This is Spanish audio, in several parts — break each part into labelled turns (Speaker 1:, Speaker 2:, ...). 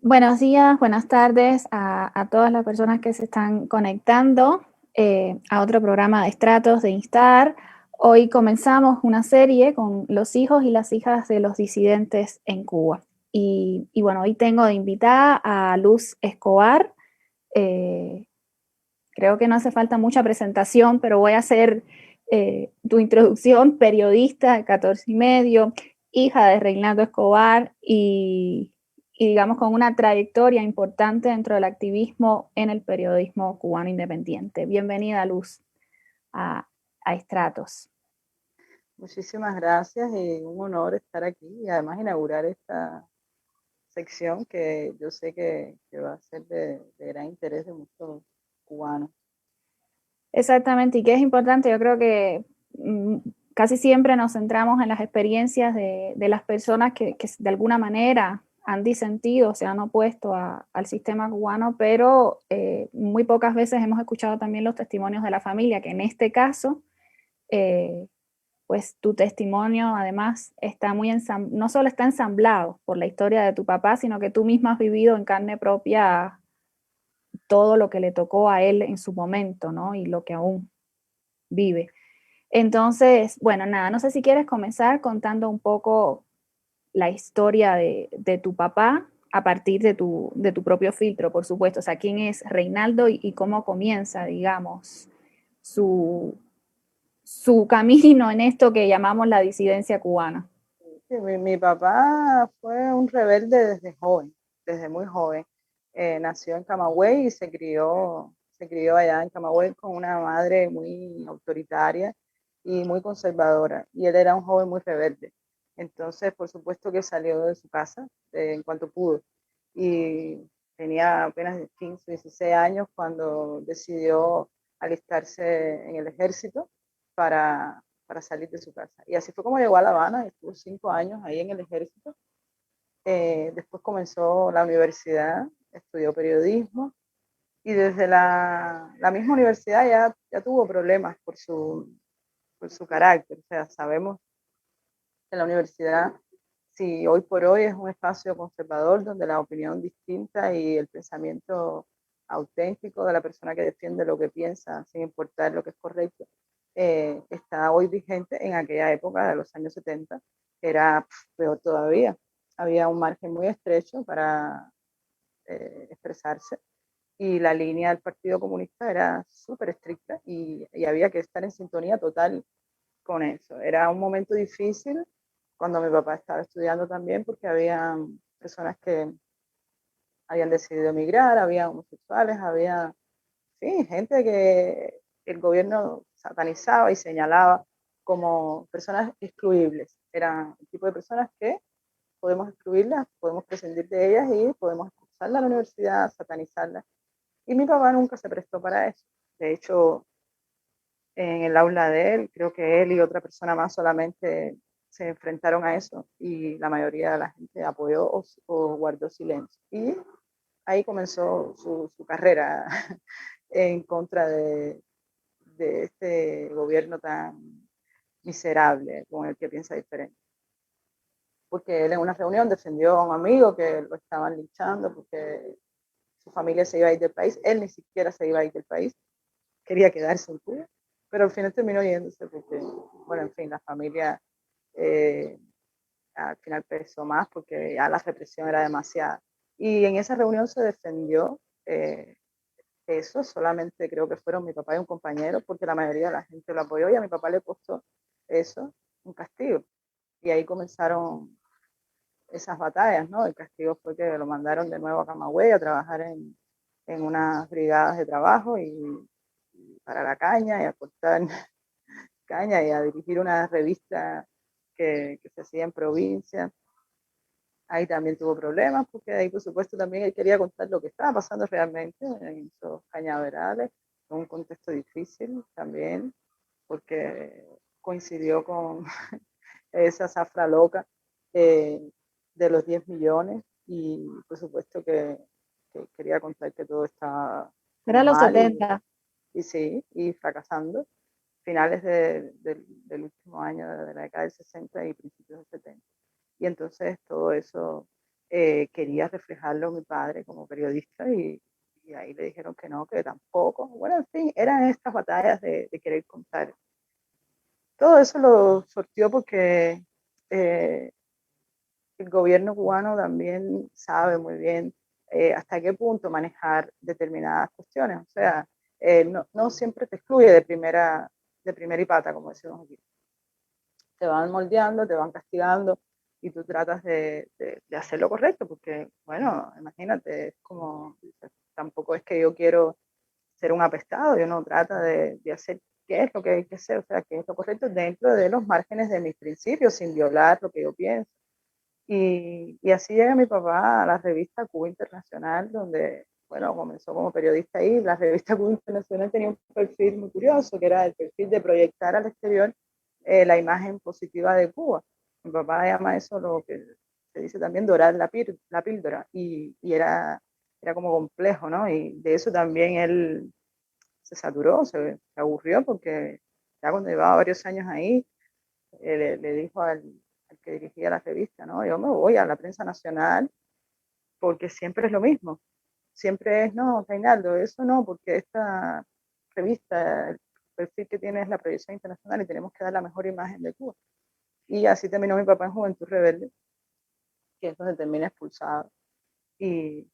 Speaker 1: Buenos días, buenas tardes a todas las personas que se están conectando a otro programa de Estratos de Instar. Hoy comenzamos una serie con los hijos y las hijas de los disidentes en Cuba. Y bueno, hoy tengo de invitada a Luz Escobar. Creo que no hace falta mucha presentación, pero voy a hacer tu introducción. Periodista de 14 y medio, hija de Reinaldo Escobar y digamos con una trayectoria importante dentro del activismo en el periodismo cubano independiente. Bienvenida, Luz, a Estratos.
Speaker 2: Muchísimas gracias y un honor estar aquí y además inaugurar esta sección que yo sé que va a ser de gran interés de muchos cubanos.
Speaker 1: Exactamente, y que es importante, yo creo que casi siempre nos centramos en las experiencias de las personas que de alguna manera han disentido, se han opuesto al sistema cubano, pero muy pocas veces hemos escuchado también los testimonios de la familia, que en este caso, pues tu testimonio además está no solo está ensamblado por la historia de tu papá, sino que tú misma has vivido en carne propia todo lo que le tocó a él en su momento, ¿no? Y lo que aún vive. Entonces, bueno, nada, no sé si quieres comenzar contando un poco la historia de tu papá a partir de tu propio filtro, por supuesto. O sea, quién es Reinaldo y cómo comienza, digamos, su camino en esto que llamamos la disidencia cubana.
Speaker 2: Sí, mi papá fue un rebelde desde joven, desde muy joven. Nació en Camagüey y se crió allá en Camagüey con una madre muy autoritaria y muy conservadora. Y él era un joven muy rebelde. Entonces, por supuesto que salió de su casa en cuanto pudo. Y tenía apenas 15, 16 años cuando decidió alistarse en el ejército para salir de su casa. Y así fue como llegó a La Habana, estuvo 5 años ahí en el ejército. Después comenzó la universidad, estudió periodismo y desde la misma universidad ya tuvo problemas por su carácter. O sea, sabemos que la universidad, si hoy por hoy es un espacio conservador donde la opinión distinta y el pensamiento auténtico de la persona que defiende lo que piensa, sin importar lo que es correcto, está hoy vigente. En aquella época de los años 70 era peor todavía. Había un margen muy estrecho para expresarse y la línea del Partido Comunista era súper estricta y había que estar en sintonía total con eso. Era un momento difícil cuando mi papá estaba estudiando también porque había personas que habían decidido emigrar, había homosexuales, había, sí, gente que el gobierno satanizaba y señalaba como personas excluibles. Eran el tipo de personas que podemos excluirlas, podemos prescindir de ellas y podemos expulsarlas a la universidad, satanizarlas. Y mi papá nunca se prestó para eso. De hecho, en el aula de él, creo que él y otra persona más solamente se enfrentaron a eso y la mayoría de la gente apoyó o guardó silencio. Y ahí comenzó su carrera en contra de este gobierno tan miserable con el que piensa diferente. Porque él en una reunión defendió a un amigo que lo estaban linchando porque su familia se iba a ir del país, él ni siquiera se iba a ir del país, quería quedarse en Cuba, pero al final terminó yéndose porque, bueno, en fin, la familia eh, al final pesó más porque ya la represión era demasiada. Y en esa reunión se defendió eso, solamente creo que fueron mi papá y un compañero, porque la mayoría de la gente lo apoyó y a mi papá le costó eso un castigo. Y ahí comenzaron esas batallas, ¿no? El castigo fue que lo mandaron de nuevo a Camagüey a trabajar en unas brigadas de trabajo y para la caña y a cortar caña y a dirigir una revista que se hacía en provincia. Ahí también tuvo problemas porque ahí por supuesto también él quería contar lo que estaba pasando realmente en esos cañaverales, en un contexto difícil también, porque coincidió con esa zafra loca eh, de los 10 millones y por supuesto que quería contar que todo estaba
Speaker 1: Era
Speaker 2: como
Speaker 1: los
Speaker 2: mal
Speaker 1: 70.
Speaker 2: y sí, y fracasando. Finales del último año de la década del 60 y principios del 70. Y entonces todo eso quería reflejarlo mi padre como periodista y ahí le dijeron que no, que tampoco. Bueno, en fin, eran estas batallas de querer contar. Todo eso lo sortió porque eh, el gobierno cubano también sabe muy bien hasta qué punto manejar determinadas cuestiones. O sea, no siempre te excluye de primera y pata, como decimos aquí. Te van moldeando, te van castigando y tú tratas de hacer lo correcto, porque, bueno, imagínate, es como, tampoco es que yo quiero ser un apestado, yo no trata de hacer qué es lo que hay que hacer, o sea, qué es lo correcto dentro de los márgenes de mis principios, sin violar lo que yo pienso. Y así llega mi papá a la revista Cuba Internacional, donde, bueno, comenzó como periodista ahí. La revista Cuba Internacional tenía un perfil muy curioso, que era el perfil de proyectar al exterior la imagen positiva de Cuba. Mi papá llama eso lo que se dice también dorar la píldora, y era como complejo, ¿no? Y de eso también él se saturó, se aburrió, porque ya cuando llevaba varios años ahí, le dijo al que dirigía la revista, ¿no? Yo me voy a la prensa nacional porque siempre es lo mismo. Siempre es, no, Reinaldo, eso no, porque esta revista, el perfil que tiene es la proyección internacional y tenemos que dar la mejor imagen de Cuba. Y así terminó mi papá en Juventud Rebelde, que es donde termina expulsado. Y,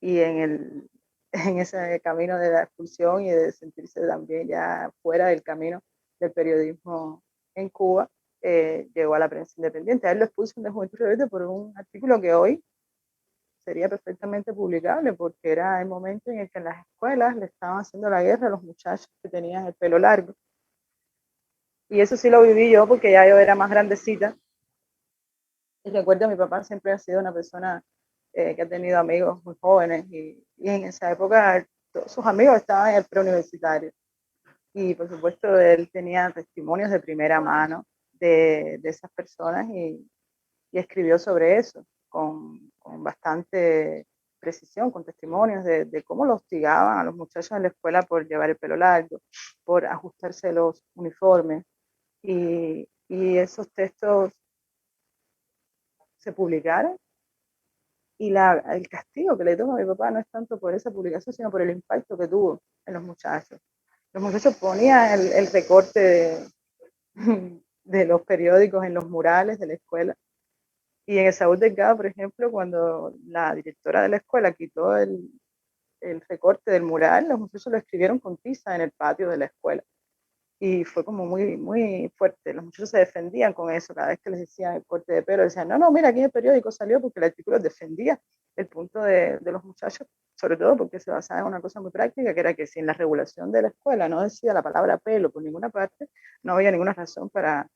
Speaker 2: y en ese camino de la expulsión y de sentirse también ya fuera del camino del periodismo en Cuba, llegó a la prensa independiente. A él lo expulsan de Juventud Rebelde por un artículo que hoy sería perfectamente publicable, porque era el momento en el que en las escuelas le estaban haciendo la guerra a los muchachos que tenían el pelo largo. Y eso sí lo viví yo porque ya yo era más grandecita. Y recuerdo, mi papá siempre ha sido una persona que ha tenido amigos muy jóvenes y en esa época todos sus amigos estaban en el preuniversitario. Y por supuesto él tenía testimonios de primera mano de esas personas y escribió sobre eso con bastante precisión, con testimonios de cómo lo hostigaban a los muchachos en la escuela por llevar el pelo largo, por ajustarse los uniformes. Y esos textos se publicaron y el castigo que le toma a mi papá no es tanto por esa publicación, sino por el impacto que tuvo en los muchachos. Los muchachos ponían el recorte de los periódicos en los murales de la escuela. Y en el Saúl Delgado, por ejemplo, cuando la directora de la escuela quitó el recorte del mural, los muchachos lo escribieron con tiza en el patio de la escuela. Y fue como muy, muy fuerte. Los muchachos se defendían con eso. Cada vez que les decían el corte de pelo, decían, no, no, mira, aquí en el periódico salió, porque el artículo defendía el punto de los muchachos, sobre todo porque se basaba en una cosa muy práctica, que era que si en la regulación de la escuela no decía la palabra pelo por ninguna parte, no había ninguna razón para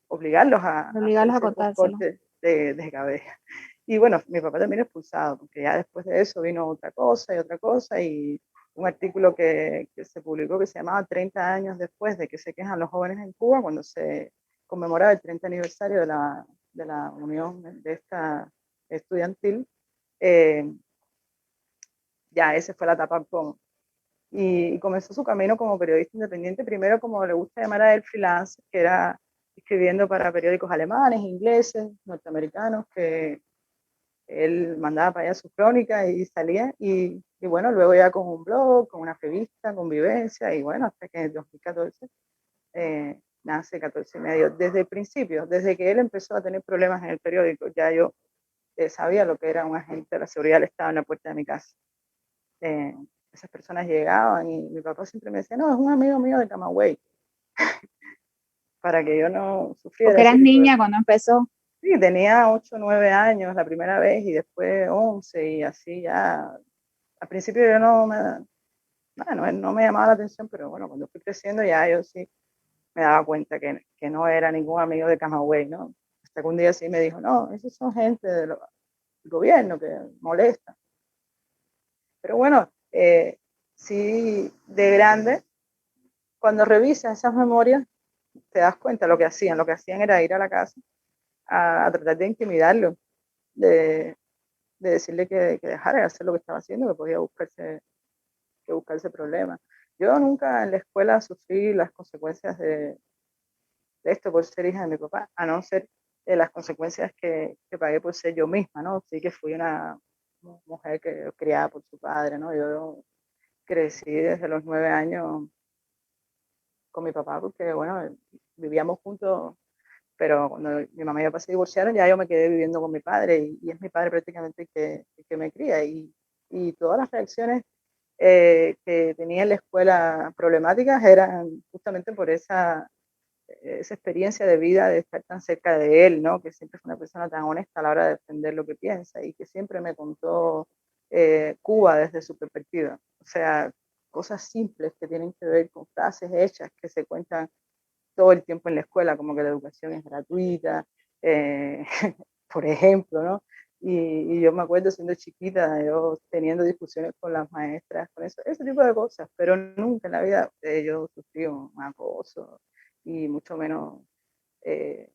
Speaker 2: obligarlos a hacer
Speaker 1: Obligarlos a
Speaker 2: ciertos
Speaker 1: cortárselo.
Speaker 2: cortes de cabeza. Y bueno, mi papá también expulsado, porque ya después de eso vino otra cosa, y un artículo que se publicó que se llamaba 30 años después de que se quejan los jóvenes en Cuba, cuando se conmemoraba el 30 aniversario de la unión de esta estudiantil. eh, ya esa fue la etapa con, y comenzó su camino como periodista independiente, primero como le gusta llamar a él freelance, que era escribiendo para periódicos alemanes, ingleses, norteamericanos, que él mandaba para allá sus crónicas y salía, y bueno, luego ya con un blog, con una revista, con Vivencia, y bueno, hasta que en el 2014 nace 14 y medio. Desde el principio, desde que él empezó a tener problemas en el periódico, ya yo sabía lo que era un agente de la seguridad del Estado en la puerta de mi casa. Eh, Esas personas llegaban y mi papá siempre me decía, no, es un amigo mío de Camagüey, para que yo no sufriera
Speaker 1: Porque
Speaker 2: ese
Speaker 1: eras
Speaker 2: tipo de...
Speaker 1: niña cuando empezó.
Speaker 2: Sí, tenía 8 o 9 años la primera vez y después 11 y así ya. Al principio yo no me llamaba la atención, pero bueno, cuando fui creciendo ya yo sí me daba cuenta que no era ningún amigo de Camagüey, ¿no? Hasta que un día sí me dijo, no, esos son gente del gobierno que molesta. Pero bueno, sí, de grande, cuando revisas esas memorias, te das cuenta lo que hacían. Lo que hacían era ir a la casa a tratar de intimidarlo, de, de decirle que dejara de hacer lo que estaba haciendo, que podía buscarse problemas. Yo nunca en la escuela sufrí las consecuencias de esto por ser hija de mi papá, a no ser las consecuencias que pagué por ser yo misma, ¿no? Sí que fui una mujer que criada por su padre, ¿no? Yo crecí desde los 9 años con mi papá porque, bueno, vivíamos juntos, pero cuando mi mamá y mi papá se divorciaron, ya yo me quedé viviendo con mi padre, y es mi padre prácticamente el que me cría, y todas las reacciones que tenía en la escuela problemáticas eran justamente por esa experiencia de vida de estar tan cerca de él, ¿no? Que siempre fue una persona tan honesta a la hora de defender lo que piensa, y que siempre me contó Cuba desde su perspectiva. O sea, cosas simples que tienen que ver con frases hechas que se cuentan todo el tiempo en la escuela, como que la educación es gratuita, eh, por ejemplo, ¿no? Y yo me acuerdo siendo chiquita, yo teniendo discusiones con las maestras, con eso, ese tipo de cosas, pero nunca en la vida yo sufrí un acoso, y mucho menos eh,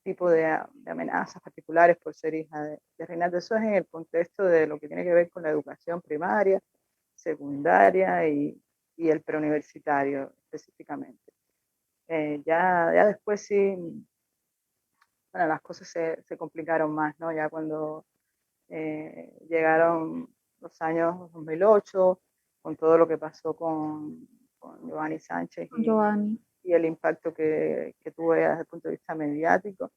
Speaker 2: tipo de amenazas particulares por ser hija de Reinaldo. Eso es en el contexto de lo que tiene que ver con la educación primaria, secundaria y el preuniversitario específicamente. Ya después sí, bueno, las cosas se complicaron más, ¿no? Ya cuando llegaron los años 2008, con todo lo que pasó con Giovanni Sánchez
Speaker 1: Giovanni.
Speaker 2: y el impacto que tuve desde el punto de vista mediático,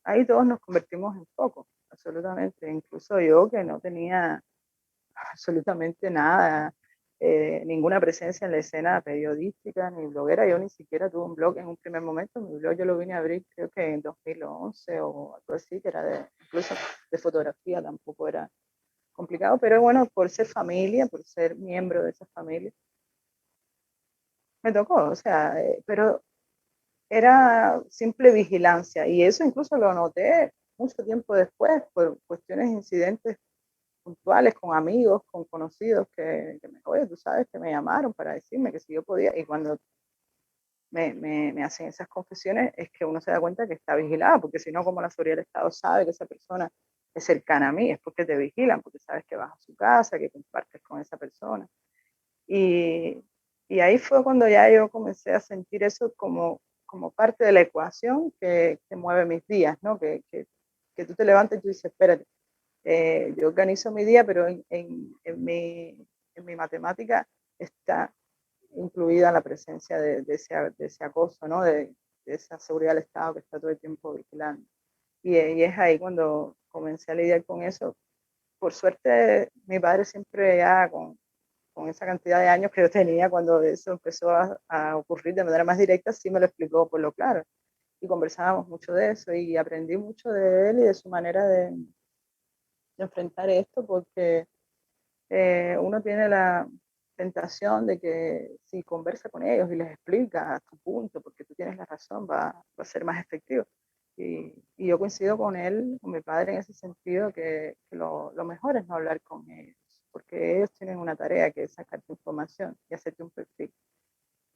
Speaker 2: ahí todos nos convertimos en foco, absolutamente. Incluso yo, que no tenía absolutamente nada, ninguna presencia en la escena periodística ni bloguera. Yo ni siquiera tuve un blog en un primer momento. Mi blog yo lo vine a abrir creo que en 2011 o algo así, que era incluso de fotografía, tampoco era complicado, pero bueno, por ser familia, por ser miembro de esa familia, me tocó, o sea, pero era simple vigilancia, y eso incluso lo noté mucho tiempo después por cuestiones, incidentes puntuales con amigos, con conocidos oye, tú sabes, que me llamaron para decirme que si yo podía, y cuando me hacen esas confesiones es que uno se da cuenta que está vigilada, porque si no, como la seguridad del Estado sabe que esa persona es cercana a mí, es porque te vigilan, porque sabes que vas a su casa, que compartes con esa persona. Y, y ahí fue cuando ya yo comencé a sentir eso como parte de la ecuación que mueve mis días, ¿no? Que tú te levantas y tú dices, espérate, yo organizo mi día, pero en mi matemática está incluida la presencia de ese acoso, ¿no? De esa seguridad del Estado que está todo el tiempo vigilando. Y es ahí cuando comencé a lidiar con eso, por suerte, mi padre siempre ya con esa cantidad de años que yo tenía cuando eso empezó a ocurrir de manera más directa, sí me lo explicó por lo claro. Y conversábamos mucho de eso y aprendí mucho de él y de su manera de enfrentar esto, porque uno tiene la tentación de que si conversa con ellos y les explica a tu punto, porque tú tienes la razón, va a ser más efectivo. Y yo coincido con él, con mi padre en ese sentido, que lo mejor es no hablar con ellos, porque ellos tienen una tarea que es sacarte información y hacerte un perfil.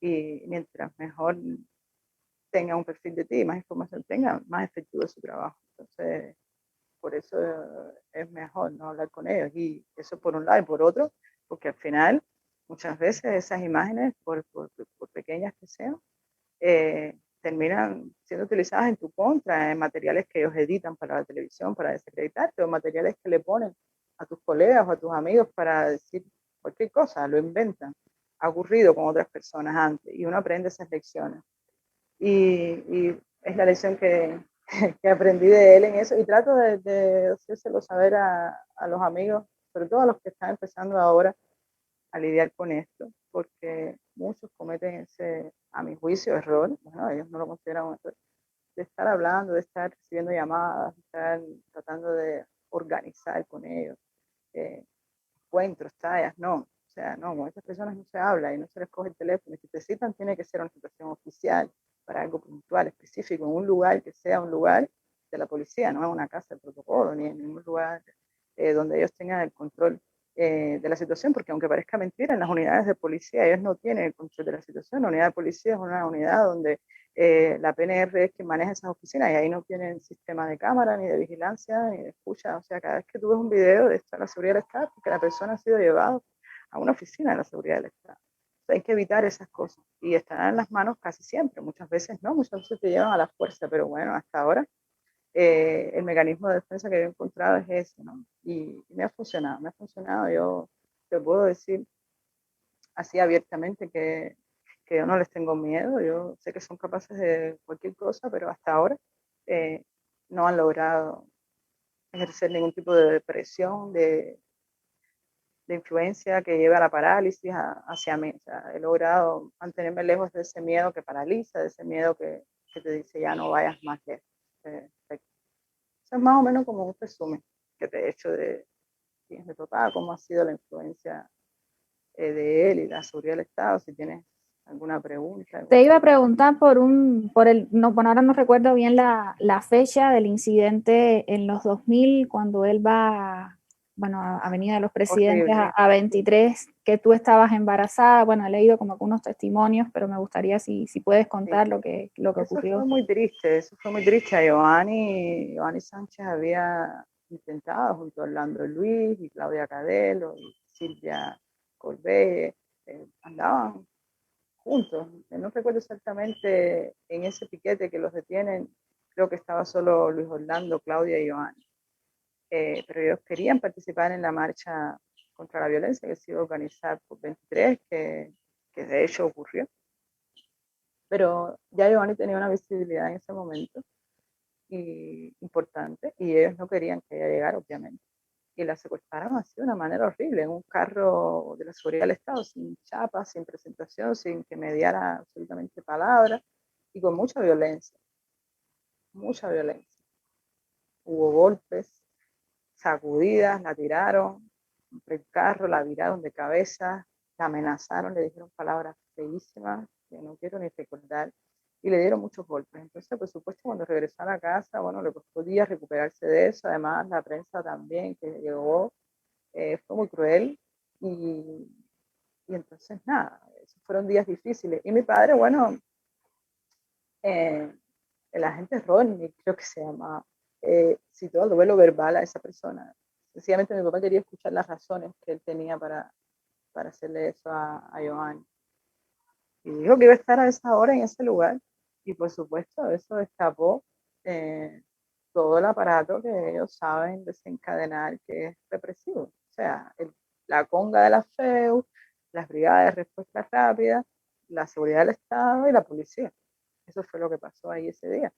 Speaker 2: Y mientras mejor tenga un perfil de ti, más información tenga, más efectivo es su trabajo. Entonces, por eso es mejor no hablar con ellos. Y eso por un lado, y por otro, porque al final, muchas veces esas imágenes, por pequeñas que sean, terminan siendo utilizadas en tu contra, en materiales que ellos editan para la televisión, para desacreditarte, o materiales que le ponen a tus colegas o a tus amigos para decir cualquier cosa, lo inventan. Ha ocurrido con otras personas antes y uno aprende esas lecciones. Y es la lección que aprendí de él en eso y trato de hacérselo saber a los amigos, sobre todo a los que están empezando ahora a lidiar con esto, porque muchos cometen ese, a mi juicio, error, bueno, ellos no lo consideran un error, de estar hablando, de estar recibiendo llamadas, de estar tratando de organizar con ellos encuentros, tallas, no. O sea, no, con estas personas no se habla y no se les coge el teléfono. Y si te citan, tiene que ser una situación oficial, para algo puntual, específico, en un lugar que sea un lugar de la policía, no en una casa de protocolo, ni en ningún lugar donde ellos tengan el control de la situación, porque aunque parezca mentira, en las unidades de policía ellos no tienen el control de la situación. La unidad de policía es una unidad donde la PNR es quien maneja esas oficinas y ahí no tienen sistema de cámara, ni de vigilancia, ni de escucha. O sea, cada vez que tú ves un video de esto de la seguridad del Estado, porque la persona ha sido llevada a una oficina de la seguridad del Estado. O sea, hay que evitar esas cosas y están en las manos casi siempre. Muchas veces no, muchas veces te llevan a la fuerza, pero bueno, hasta ahora el mecanismo de defensa que yo he encontrado es ese, ¿no? Y me ha funcionado, me ha funcionado. Yo te puedo decir así abiertamente que yo no les tengo miedo, yo sé que son capaces de cualquier cosa, pero hasta ahora eh, no han logrado ejercer ningún tipo de presión, de influencia que lleve a la parálisis hacia mí. O sea, he logrado mantenerme lejos de ese miedo que paraliza, de ese miedo que te dice ya no vayas más lejos. Eso es más o menos como un resumen que te he hecho de quién es mi papá, cómo ha sido la influencia de él y la seguridad del Estado, si tienes alguna pregunta.
Speaker 1: Te iba a preguntar no, bueno, ahora no recuerdo bien la fecha del incidente en los 2000, cuando él va, bueno, a Avenida de los Presidentes
Speaker 2: Horrible.
Speaker 1: a 23, que tú estabas embarazada. Bueno, he leído como algunos testimonios, pero me gustaría si puedes
Speaker 2: Sí.
Speaker 1: contar lo que
Speaker 2: Eso fue
Speaker 1: ocurrió.
Speaker 2: muy triste, eso fue muy triste. A Giovanni Sánchez había intentado junto a Orlando Luis y Claudia Cadelo y Silvia Corbet, andaban juntos. No recuerdo exactamente en ese piquete que los detienen, creo que estaba solo Luis Orlando, Claudia y Giovanni. Pero ellos querían participar en la marcha contra la violencia que se iba a organizar por 23, que de hecho ocurrió. Pero ya Giovanni tenía una visibilidad en ese momento y importante y ellos no querían que ella llegara, obviamente. Y la secuestraron así de una manera horrible, en un carro de la seguridad del Estado, sin chapa, sin presentación, sin que mediara absolutamente palabra y con mucha violencia, mucha violencia. Hubo golpes, sacudidas, la tiraron del carro, la viraron de cabeza, la amenazaron, le dijeron palabras feísimas que no quiero ni recordar y le dieron muchos golpes. Entonces, por supuesto, cuando regresó a la casa, bueno, le costó días recuperarse de eso. Además, la prensa también que llegó fue muy cruel y entonces, nada, esos fueron días difíciles. Y mi padre, bueno, eh, el agente Ronnie, creo que se llama, citó el duelo verbal a esa persona. Sencillamente mi papá quería escuchar las razones que él tenía para hacerle eso a Giovanni. Y dijo que iba a estar a esa hora en ese lugar. Y por supuesto, eso destapó eh, todo el aparato que ellos saben desencadenar, que es represivo. O sea, la conga de la FEU, las brigadas de respuesta rápida, la seguridad del Estado y la policía. Eso fue lo que pasó ahí ese día.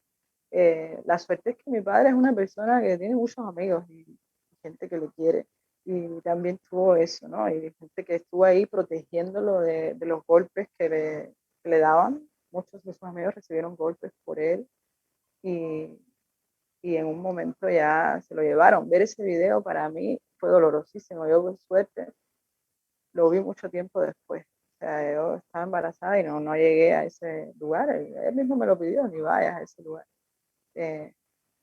Speaker 2: La suerte es que mi padre es una persona que tiene muchos amigos y gente que le quiere, y también tuvo eso, ¿no? Y gente que estuvo ahí protegiéndolo de los golpes que le daban. Muchos de sus amigos recibieron golpes por él, y, y en un momento ya se lo llevaron. Ver ese video para mí fue dolorosísimo. Yo, por suerte, lo vi mucho tiempo después. O sea, yo estaba embarazada y no llegué a ese lugar. Él mismo me lo pidió, ni vayas a ese lugar. Eh,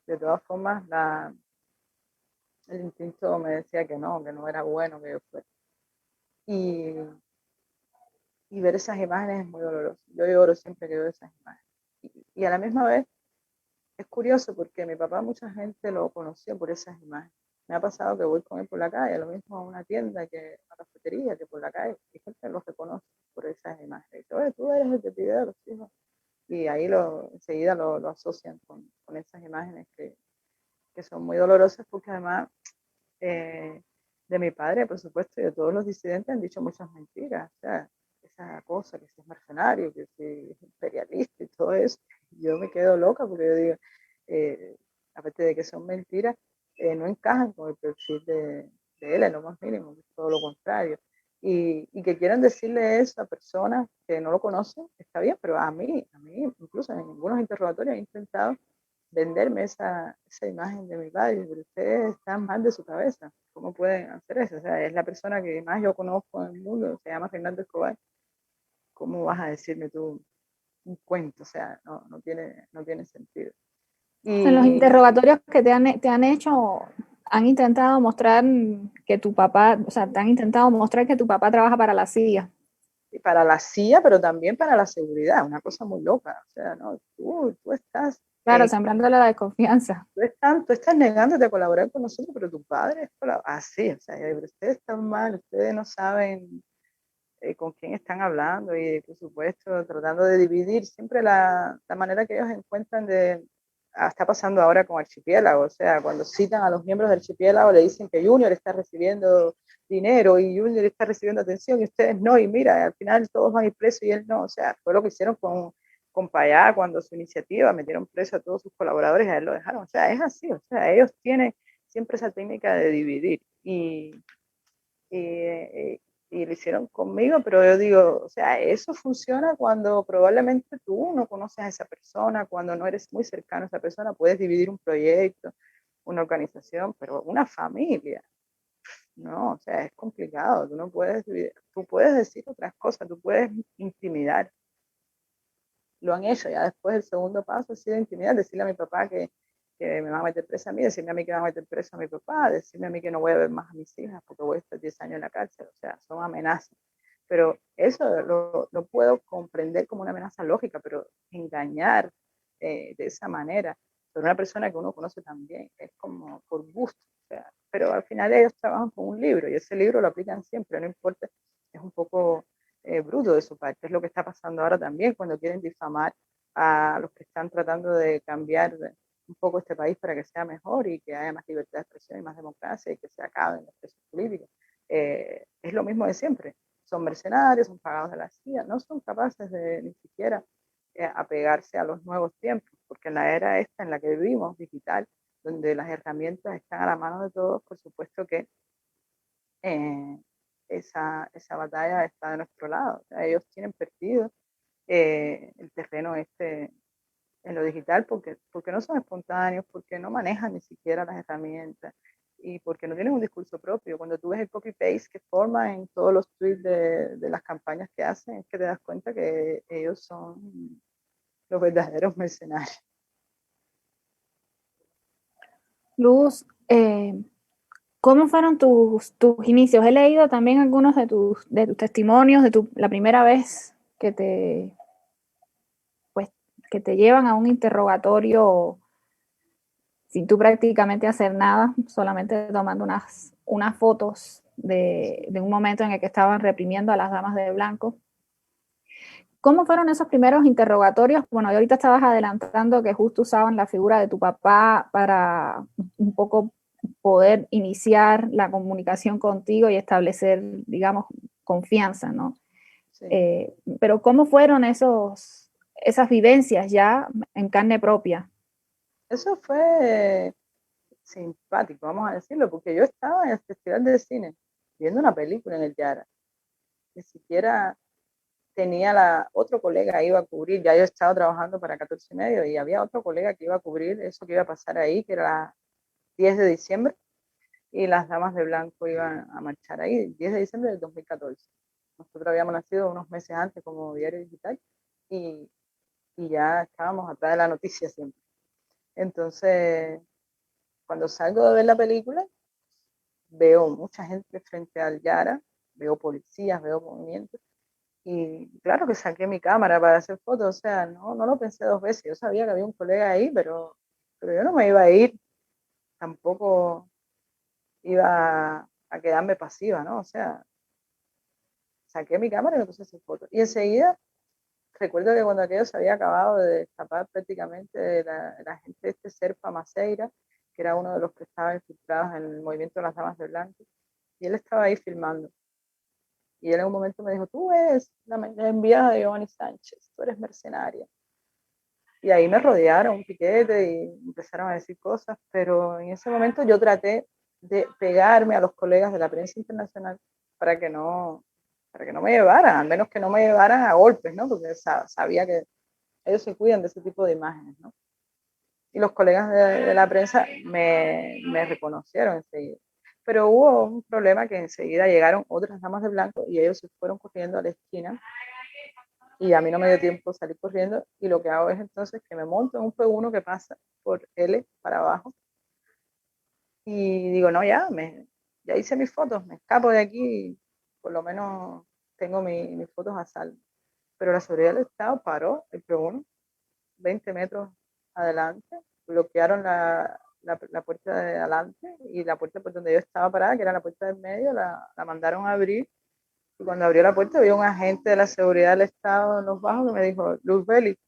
Speaker 2: de todas formas, el instinto me decía que no era bueno que yo fuera. Y, y ver esas imágenes es muy doloroso. Yo lloro siempre que veo esas imágenes. Y a la misma vez es curioso porque mi papá, mucha gente lo conoció por esas imágenes. Me ha pasado que voy con él por la calle, lo mismo a una tienda, que a una cafetería, que por la calle, y gente los reconoce por esas imágenes. Dice, oye, tú eres el que pide a los hijos. Y ahí enseguida lo asocian con esas imágenes que son muy dolorosas, porque además de mi padre, por supuesto, y de todos los disidentes han dicho muchas mentiras. O sea, esa cosa, que si es mercenario, que si es imperialista y todo eso, yo me quedo loca porque yo digo, eh, aparte de que son mentiras, no encajan con el perfil de él en lo más mínimo, todo lo contrario. Y que quieran decirle eso a personas que no lo conocen, está bien, pero a mí incluso en algunos interrogatorios he intentado venderme esa imagen de mi padre, pero ustedes están mal de su cabeza. ¿Cómo pueden hacer eso? O sea, es la persona que más yo conozco en el mundo, se llama Fernando Escobar. ¿Cómo vas a decirme tú un cuento? O sea, no tiene sentido.
Speaker 1: En los
Speaker 2: Y,
Speaker 1: interrogatorios que te han hecho, han intentado mostrar que tu papá, o sea, te han intentado mostrar que tu papá trabaja para la CIA.
Speaker 2: y para la CIA, pero también para la seguridad, una cosa muy loca. O sea, no, tú estás
Speaker 1: Claro, sembrándole la desconfianza.
Speaker 2: tú estás negándote a colaborar con nosotros, pero tu padre es así, o sea, ustedes están mal, ustedes no saben con quién están hablando, y por supuesto tratando de dividir siempre la manera que ellos encuentran de, está pasando ahora con Archipiélago, o sea, cuando citan a los miembros del Archipiélago le dicen que Junior está recibiendo dinero y Junior está recibiendo atención y ustedes no, y mira, al final todos van a ir presos y él no, o sea, fue lo que hicieron con Payá cuando su iniciativa metieron preso a todos sus colaboradores y a él lo dejaron, o sea, es así, o sea, ellos tienen siempre esa técnica de dividir, y, y lo hicieron conmigo, pero yo digo, o sea, eso funciona cuando probablemente tú no conoces a esa persona, cuando no eres muy cercano a esa persona, puedes dividir un proyecto, una organización, pero una familia, no, o sea, es complicado, tú no puedes dividir, tú puedes decir otras cosas, tú puedes intimidar, lo han hecho, ya después el segundo paso ha sido intimidar, decirle a mi papá que me van a meter presa a mí, decirme a mí que van a meter preso a mi papá, decirme a mí que no voy a ver más a mis hijas porque voy a estar 10 años en la cárcel, o sea, son amenazas. Pero eso lo puedo comprender como una amenaza lógica, pero engañar de esa manera sobre una persona que uno conoce también es como por gusto. O sea, pero al final ellos trabajan con un libro y ese libro lo aplican siempre, no importa, es un poco bruto de su parte. Es lo que está pasando ahora también cuando quieren difamar a los que están tratando de cambiar un poco este país para que sea mejor y que haya más libertad de expresión y más democracia y que se acaben los presos políticos. Es lo mismo de siempre. Son mercenarios, son pagados de la CIA, no son capaces de ni siquiera apegarse a los nuevos tiempos, porque en la era esta en la que vivimos, digital, donde las herramientas están a la mano de todos, por supuesto que eh, esa batalla está de nuestro lado. O sea, ellos tienen perdido el terreno este en lo digital porque no son espontáneos, porque no manejan ni siquiera las herramientas y porque no tienen un discurso propio. Cuando tú ves el copy-paste que forma en todos los tweets de las campañas que hacen, es que te das cuenta que ellos son los verdaderos mercenarios.
Speaker 1: Luz, ¿cómo fueron tus inicios? He leído también algunos de tus testimonios de la primera vez pues, que te llevan a un interrogatorio sin tú prácticamente hacer nada, solamente tomando unas fotos de un momento en el que estaban reprimiendo a las damas de blanco. ¿Cómo fueron esos primeros interrogatorios? Bueno, y ahorita estabas adelantando que justo usaban la figura de tu papá para un poco poder iniciar la comunicación contigo y establecer, digamos, confianza, ¿no?
Speaker 2: Sí.
Speaker 1: Pero ¿cómo fueron esas vivencias ya en carne propia?
Speaker 2: Eso fue simpático, vamos a decirlo, porque yo estaba en el Festival de Cine viendo una película en el Yara. Ni siquiera tenía otro colega que iba a cubrir, ya yo estaba trabajando para 14 y medio y había otro colega que iba a cubrir eso que iba a pasar ahí, que era 10 de diciembre, y las damas de blanco iban a marchar ahí, 10 de diciembre del 2014. Nosotros habíamos nacido unos meses antes como diario digital y, y ya estábamos atrás de la noticia siempre. Entonces, cuando salgo de ver la película, veo mucha gente frente al Yara, veo policías, veo movimientos, y claro que saqué mi cámara para hacer fotos, o sea, no lo pensé dos veces, yo sabía que había un colega ahí, pero yo no me iba a ir, tampoco iba a quedarme pasiva, ¿no? O sea, saqué mi cámara y me puse a hacer fotos. Y enseguida, recuerdo que cuando aquello se había acabado de escapar prácticamente de la gente de este Serpa Maceira, que era uno de los que estaban infiltrados en el movimiento de las damas de blanco, y él estaba ahí filmando. Y él en un momento me dijo, tú eres la enviada de Giovanni Sánchez, tú eres mercenaria. Y ahí me rodearon un piquete y empezaron a decir cosas, pero en ese momento yo traté de pegarme a los colegas de la prensa internacional para que no, para que no me llevaran, al menos que no me llevaran a golpes, ¿no? Porque sabía que ellos se cuidan de ese tipo de imágenes, ¿no? Y los colegas de la prensa me reconocieron enseguida. Pero hubo un problema que enseguida llegaron otras damas de blanco y ellos se fueron corriendo a la esquina y a mí no me dio tiempo salir corriendo y lo que hago es entonces que me monto en un P1 que pasa por L para abajo y digo, no, ya hice mis fotos, me escapo de aquí, por lo menos tengo mis fotos a salvo. Pero la seguridad del Estado paró el P1 20 metros adelante, bloquearon la puerta de adelante y la puerta por donde yo estaba parada, que era la puerta del medio, la mandaron a abrir. Y cuando abrió la puerta, había un agente de la seguridad del Estado en los bajos que me dijo, Luz Belli,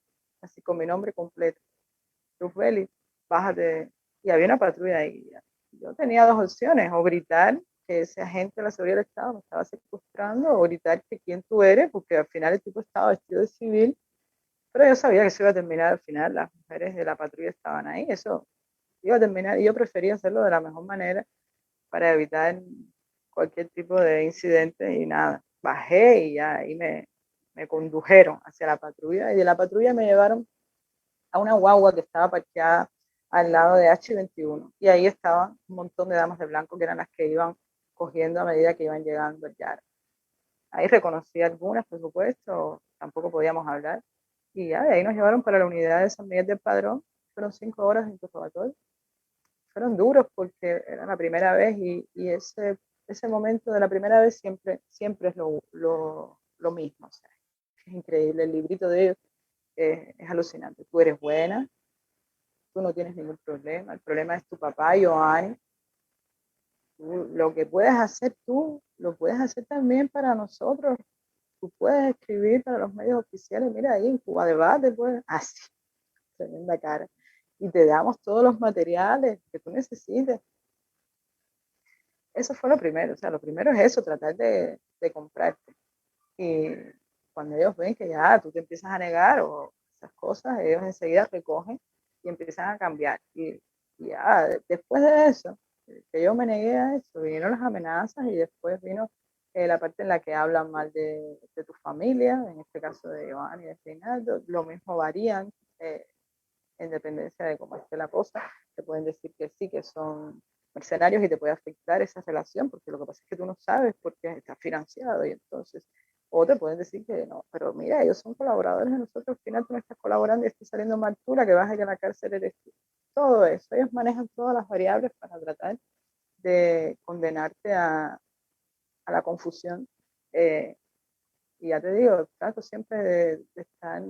Speaker 2: así con mi nombre completo, Luz Belli, bájate. Y había una patrulla ahí. Yo tenía dos opciones, o gritar que ese agente de la seguridad del Estado me estaba secuestrando, o gritar que quién tú eres, porque al final el tipo estaba vestido de civil, pero yo sabía que eso iba a terminar al final, las mujeres de la patrulla estaban ahí, eso iba a terminar, y yo prefería hacerlo de la mejor manera para evitar cualquier tipo de incidente y nada. Bajé y ya ahí me condujeron hacia la patrulla y de la patrulla me llevaron a una guagua que estaba parqueada al lado de H21 y ahí estaban un montón de damas de blanco que eran las que iban cogiendo a medida que iban llegando al Yara. Ahí reconocí algunas, por supuesto, tampoco podíamos hablar y ya de ahí nos llevaron para la unidad de San Miguel del Padrón. Fueron 5 horas de interrogatorio, fueron duros porque era la primera vez y ese momento de la primera vez siempre es lo mismo. O sea, es increíble, el librito de ellos es alucinante. Tú eres buena, tú no tienes ningún problema, el problema es tu papá, Joanny. Lo que puedes hacer tú, lo puedes hacer también para nosotros. Tú puedes escribir para los medios oficiales, mira ahí en Cuba Debate, pues, así, tremenda cara. Y te damos todos los materiales que tú necesites. Eso fue lo primero, o sea, lo primero es eso, tratar de comprarte. Y cuando ellos ven que ya tú te empiezas a negar o esas cosas, ellos enseguida recogen y empiezan a cambiar. Y ya después de eso, que yo me negué a eso, vinieron las amenazas y después vino la parte en la que hablan mal de tu familia, en este caso de Giovanni y de Reinaldo, lo mismo varían en dependencia de cómo esté la cosa, te pueden decir que sí, que son mercenarios y te puede afectar esa relación, porque lo que pasa es que tú no sabes porque está financiado y entonces, o te pueden decir que no, pero mira, ellos son colaboradores de nosotros, al final tú no estás colaborando y estás saliendo mal tú, la que vas a ir a la cárcel eres tú. Todo eso, ellos manejan todas las variables para tratar de condenarte a la confusión. Y ya te digo, trato siempre de estar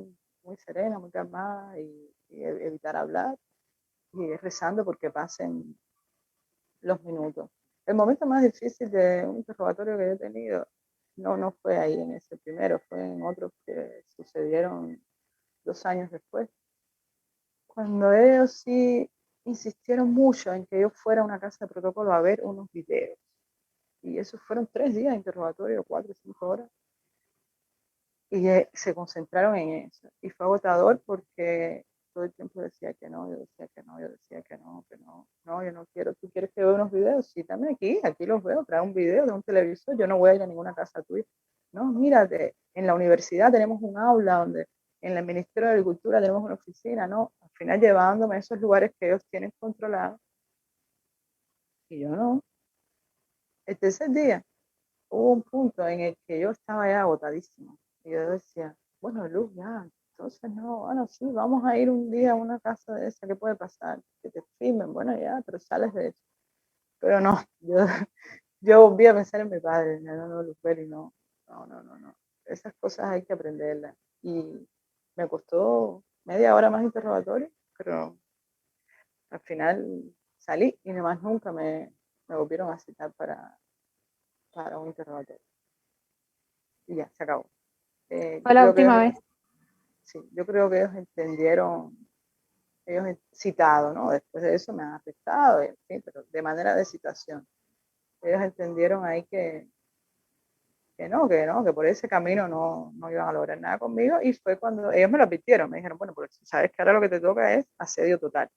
Speaker 2: muy serena, muy calmada y evitar hablar y rezando porque pasen los minutos. El momento más difícil de un interrogatorio que yo he tenido no fue ahí en ese primero, fue en otros que sucedieron 2 años después, cuando ellos sí insistieron mucho en que yo fuera a una casa de protocolo a ver unos videos. Y esos fueron 3 días de interrogatorio, 4 o 5 horas, y se concentraron en eso. Y fue agotador porque todo el tiempo decía que no, yo decía que no, yo decía que no, no, yo no quiero, ¿tú quieres que vea unos videos? Sí, también aquí los veo, trae un video de un televisor, yo no voy a ir a ninguna casa tuya. No, mírate, en la universidad tenemos un aula donde en el Ministerio de Agricultura tenemos una oficina, ¿no? Al final llevándome a esos lugares que ellos tienen controlados y yo no. El tercer día hubo un punto en el que yo estaba ya agotadísima y yo decía, bueno, Luz, ya, entonces no, bueno, sí, vamos a ir un día a una casa de esa, ¿qué puede pasar? Que te filmen, bueno, ya, pero sales de eso. Pero no, yo volví a pensar en mi padre, no, no, Luzbel, y no, no, no, no, no. Esas cosas hay que aprenderlas. Y me costó media hora más interrogatorio, pero al final salí y más nunca me volvieron a citar para un interrogatorio. Y ya, se acabó.
Speaker 1: Fue la última vez.
Speaker 2: Sí, yo creo que ellos entendieron, ellos citado, ¿no? Después de eso me han afectado, en fin, pero de manera de citación. Ellos entendieron ahí que por ese camino no iban a lograr nada conmigo y fue cuando ellos me lo advirtieron, me dijeron, bueno, pues sabes que ahora lo que te toca es asedio total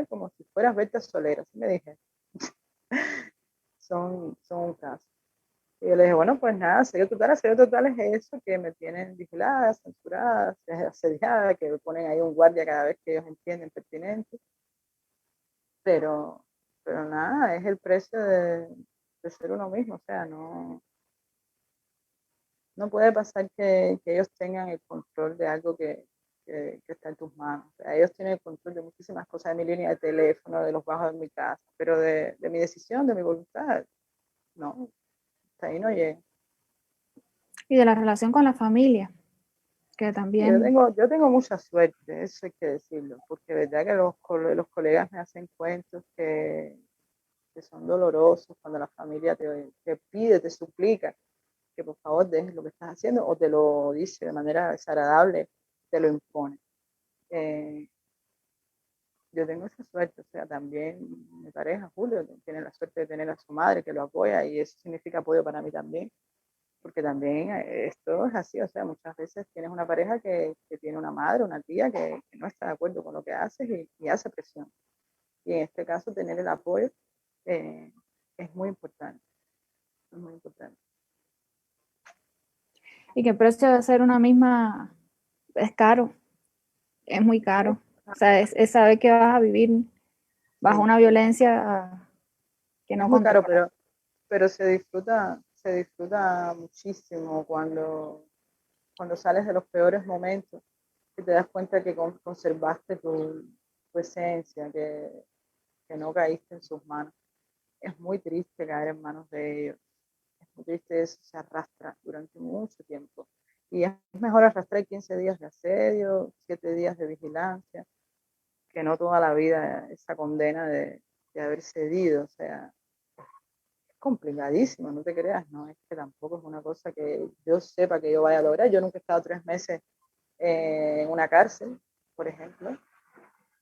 Speaker 2: como si fueras Berta Solero, así me dije, son un caso. Y yo le dije, bueno, pues nada, asedio total es eso, que me tienen vigilada, censurada, asediada, que me ponen ahí un guardia cada vez que ellos entienden pertinente, pero, pero nada, es el precio de ser uno mismo, o sea, no puede pasar que ellos tengan el control de algo que está en tus manos. O sea, ellos tienen el control de muchísimas cosas, de mi línea de teléfono, de los bajos de mi casa, pero de mi decisión, de mi voluntad, no, hasta ahí no llega.
Speaker 1: Y de la relación con la familia, que también...
Speaker 2: Yo tengo mucha suerte, eso hay que decirlo, porque de verdad que los colegas me hacen cuentos que son dolorosos cuando la familia te pide, te suplica que por favor dejes lo que estás haciendo o te lo dice de manera desagradable, te lo impone. Yo tengo esa suerte, o sea, también mi pareja, Julio, tiene la suerte de tener a su madre que lo apoya y eso significa apoyo para mí también, porque también esto es así, o sea, muchas veces tienes una pareja que tiene una madre, una tía que no está de acuerdo con lo que haces y hace presión. Y en este caso tener el apoyo eh, es muy importante, es muy importante.
Speaker 1: Y que el precio de ser una misma es caro, es muy caro. O sea, es saber que vas a vivir bajo
Speaker 2: Sí,
Speaker 1: una violencia que
Speaker 2: es
Speaker 1: no
Speaker 2: muy caro,
Speaker 1: controlas.
Speaker 2: pero se disfruta muchísimo cuando sales de los peores momentos y te das cuenta que conservaste tu esencia, que no caíste en sus manos. Es muy triste caer en manos de ellos. Es muy triste, eso se arrastra durante mucho tiempo. Y es mejor arrastrar 15 días de asedio, 7 días de vigilancia, que no toda la vida esa condena de haber cedido. O sea, es complicadísimo, no te creas, no es que tampoco es una cosa que yo sepa que yo vaya a lograr. Yo nunca he estado 3 meses en una cárcel, por ejemplo.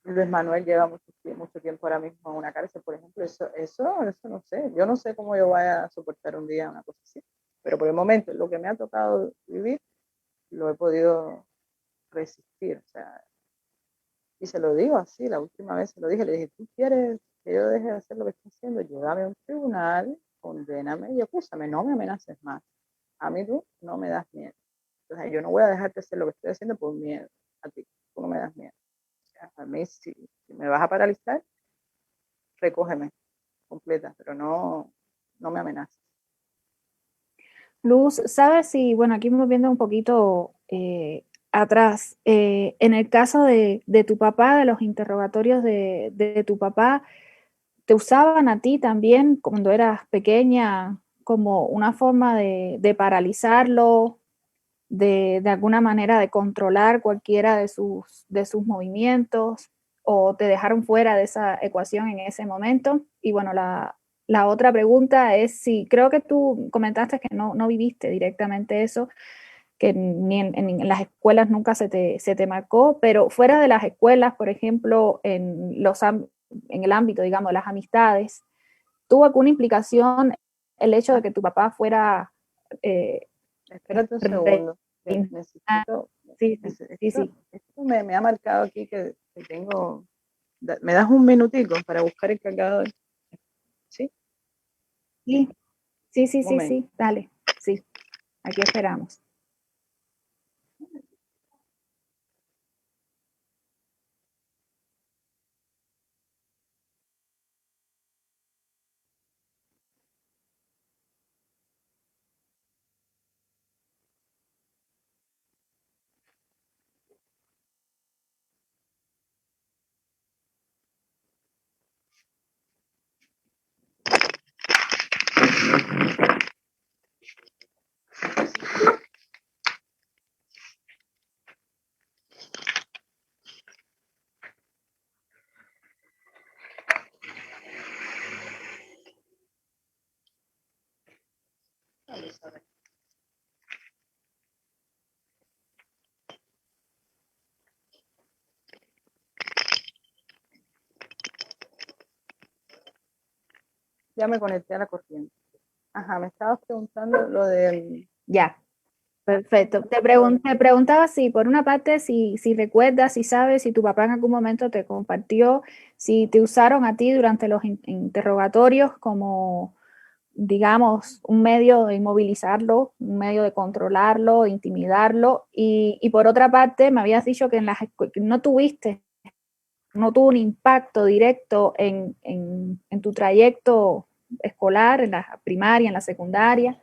Speaker 2: Luis Manuel lleva mucho tiempo ahora mismo en una cárcel, por ejemplo. Eso no sé. Yo no sé cómo yo vaya a soportar un día una cosa así. Pero por el momento, lo que me ha tocado vivir, lo he podido resistir. O sea, y se lo digo así, la última vez se lo dije, le dije, ¿tú quieres que yo deje de hacer lo que estoy haciendo? Llévame a un tribunal, condéname y acúsame, no me amenaces más. A mí tú no me das miedo. O sea, yo no voy a dejarte hacer lo que estoy haciendo por miedo a ti. Tú no me das miedo. O sea, a mí, si me vas a paralizar, recógeme completa, pero no me amenaces.
Speaker 1: Luz, ¿sabes si, bueno, aquí me viendo un poquito atrás, en el caso de tu papá, de los interrogatorios de tu papá, ¿te usaban a ti también cuando eras pequeña como una forma de paralizarlo, de alguna manera de controlar cualquiera de sus movimientos, o te dejaron fuera de esa ecuación en ese momento? Y bueno, la otra pregunta es si, creo que tú comentaste que no viviste directamente eso, que ni en las escuelas nunca se te marcó, pero fuera de las escuelas, por ejemplo, en el ámbito, digamos, de las amistades, ¿tuvo alguna implicación el hecho de
Speaker 2: Ah,
Speaker 1: que tu papá fuera
Speaker 2: espérate un segundo. Necesito,
Speaker 1: Sí, sí, sí,
Speaker 2: Esto,
Speaker 1: sí.
Speaker 2: esto me ha marcado aquí que tengo. ¿Me das un minutico para buscar el cargador? Sí,
Speaker 1: Sí, sí, sí,
Speaker 2: un
Speaker 1: sí,
Speaker 2: momento.
Speaker 1: sí, dale. Sí, aquí esperamos.
Speaker 2: Vamos a ver. Ya me conecté a la corriente. Ajá, me estabas preguntando lo de...
Speaker 1: Ya, perfecto.
Speaker 2: lo
Speaker 1: Te preguntaba si, por una parte, si recuerdas, si sabes, si tu papá en algún momento te compartió, si te usaron a ti durante los interrogatorios como, digamos, un medio de inmovilizarlo, un medio de controlarlo, de intimidarlo. Y por otra parte, me habías dicho que que no tuvo un impacto directo en tu trayecto escolar, en la primaria, en la secundaria.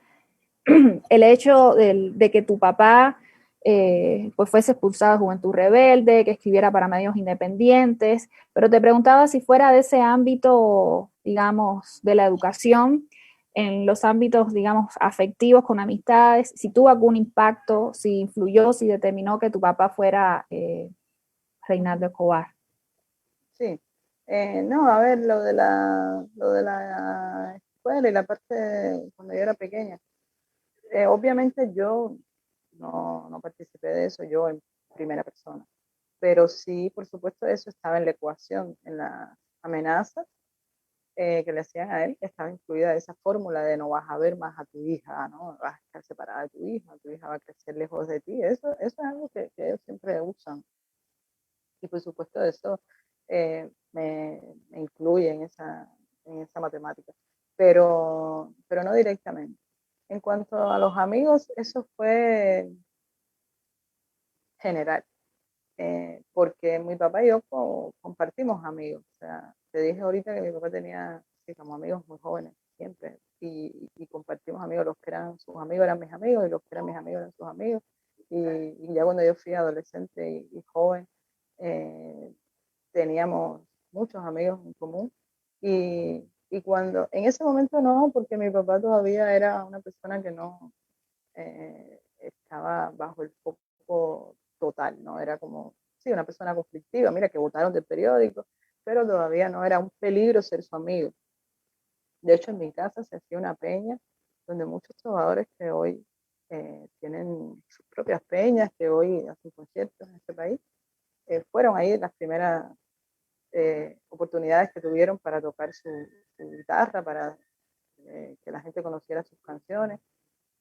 Speaker 1: El hecho de que tu papá pues fuese expulsado de Juventud Rebelde, que escribiera para medios independientes, pero te preguntaba si fuera de ese ámbito, digamos, de la educación, en los ámbitos, digamos, afectivos con amistades, si tuvo algún impacto, si influyó, si determinó que tu papá fuera Reinaldo Escobar.
Speaker 2: Sí. No, a ver, lo de la escuela y la parte cuando yo era pequeña. Obviamente yo no participé de eso, yo en primera persona, pero sí, por supuesto, eso estaba en la ecuación, en las amenazas que le hacían a él, estaba incluida esa fórmula de no vas a ver más a tu hija, ¿no? Vas a estar separada de tu hija va a crecer lejos de ti, eso es algo que ellos siempre usan. Y por supuesto eso me incluye en esa matemática, pero no directamente. En cuanto a los amigos, eso fue general, porque mi papá y yo compartimos amigos. O sea, te dije ahorita que mi papá tenía, sí, como amigos muy jóvenes, siempre, y compartimos amigos, los que eran sus amigos eran mis amigos, y los que eran mis amigos eran sus amigos. Y ya cuando yo fui adolescente y joven, eh, teníamos muchos amigos en común. Y cuando, en ese momento no, porque mi papá todavía era una persona que no estaba bajo el foco total, ¿no? Era como, sí, una persona conflictiva, mira, que votaron del periódico, pero todavía no era un peligro ser su amigo. De hecho, en mi casa se hacía una peña donde muchos trovadores que hoy tienen sus propias peñas, que hoy hacen conciertos en este país, fueron ahí las primeras oportunidades que tuvieron para tocar su guitarra, para que la gente conociera sus canciones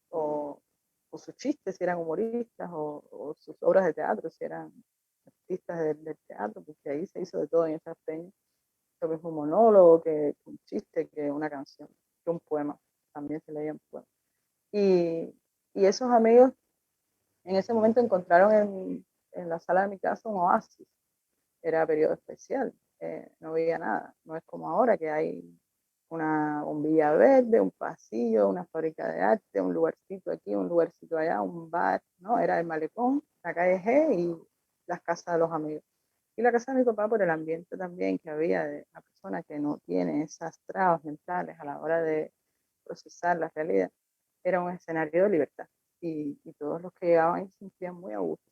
Speaker 2: o, o sus chistes si eran humoristas o sus obras de teatro si eran artistas del teatro, porque ahí se hizo de todo en esas peñas, lo mismo un monólogo, que un chiste, que una canción, que un poema, también se leían poemas. Y, y esos amigos en ese momento encontraron en la sala de mi casa un oasis, era periodo especial, no veía nada, no es como ahora que hay una bombilla verde, un pasillo, una fábrica de arte, un lugarcito aquí, un lugarcito allá, un bar, ¿no? Era el malecón, la calle G y las casas de los amigos. Y la casa de mi papá por el ambiente también que había de una persona que no tiene esas trabas mentales a la hora de procesar la realidad, era un escenario de libertad. Y todos los que llegaban ahí se sentían muy a gusto,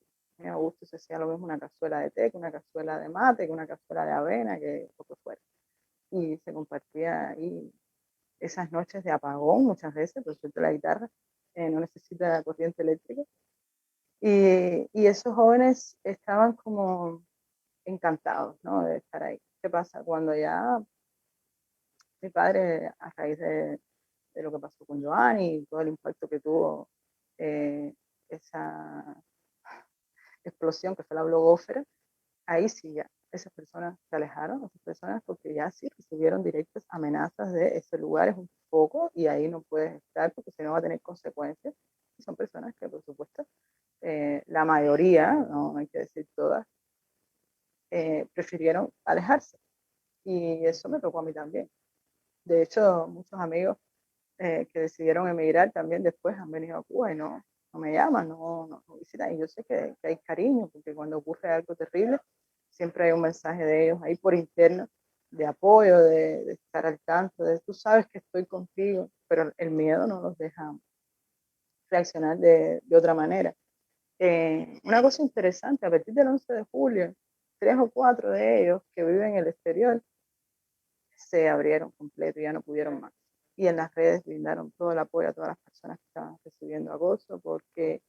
Speaker 2: se hacía lo mismo una cazuela de té, que una cazuela de mate, que una cazuela de avena, que lo que fuera. Y se compartía ahí esas noches de apagón muchas veces, por suerte la guitarra no necesita corriente eléctrica. Y esos jóvenes estaban como encantados, ¿no? De estar ahí. ¿Qué pasa? Cuando ya mi padre, a raíz de lo que pasó con Joanny y todo el impacto que tuvo eh, esa, explosión que fue la blogósfera, ahí sí ya esas personas se alejaron, esas personas, porque ya sí recibieron directas amenazas de ese lugar es un poco y ahí no puedes estar porque si no va a tener consecuencias. Y son personas que, por supuesto, la mayoría, no hay que decir todas, prefirieron alejarse. Y eso me tocó a mí también. De hecho, muchos amigos que decidieron emigrar también después han venido a Cuba y no me llaman, no visitan. Y yo sé que hay cariño, porque cuando ocurre algo terrible, siempre hay un mensaje de ellos ahí por interno, de apoyo, de estar al tanto, de tú sabes que estoy contigo, pero el miedo no los deja reaccionar de otra manera. Una cosa interesante, a partir del 11 de julio, 3 o 4 de ellos que viven en el exterior se abrieron completo y ya no pudieron más. Y en las redes brindaron todo el apoyo a todas las personas que estaban recibiendo acoso, porque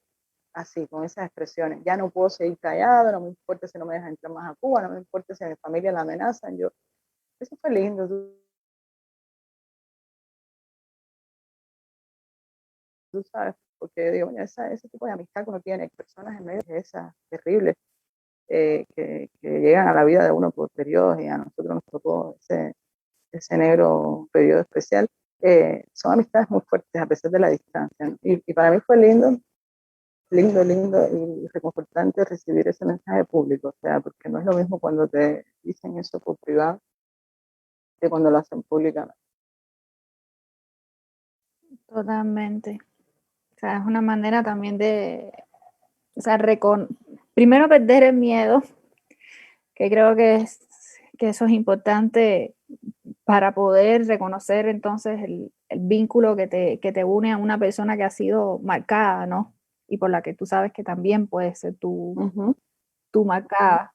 Speaker 2: así, con esas expresiones, ya no puedo seguir callado, no me importa si no me dejan entrar más a Cuba, no me importa si a mi familia la amenazan, eso fue lindo, tú sabes, porque digo, ese tipo de amistad que uno tiene, personas en medio de esas terribles, que llegan a la vida de uno por periodos y a nosotros nos tocó ese negro periodo especial, son amistades muy fuertes a pesar de la distancia, ¿no? Y para mí fue lindo y reconfortante recibir ese mensaje público, o sea, porque no es lo mismo cuando te dicen eso por privado que cuando lo hacen públicamente.
Speaker 1: Totalmente. O sea, es una manera también de, o sea, primero perder el miedo, que creo que eso es importante para poder reconocer entonces el vínculo que te une a una persona que ha sido marcada, ¿no? Y por la que tú sabes que también puede ser
Speaker 2: Uh-huh.
Speaker 1: tu marcada.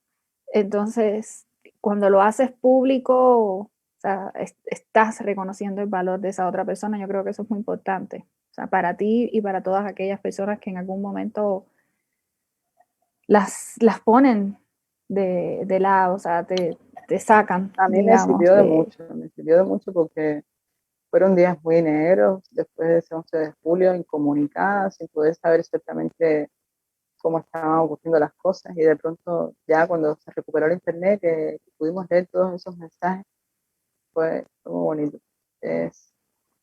Speaker 1: Entonces, cuando lo haces público, o sea, estás reconociendo el valor de esa otra persona, yo creo que eso es muy importante. O sea, para ti y para todas aquellas personas que en algún momento las ponen de lado, o sea, te sacan,
Speaker 2: A mí
Speaker 1: digamos, de...
Speaker 2: me sirvió de mucho porque fueron días muy negros después de ese 11 de julio, incomunicadas, sin poder saber exactamente cómo estaban ocurriendo las cosas y de pronto ya cuando se recuperó el internet que pudimos leer todos esos mensajes fue muy bonito. Es,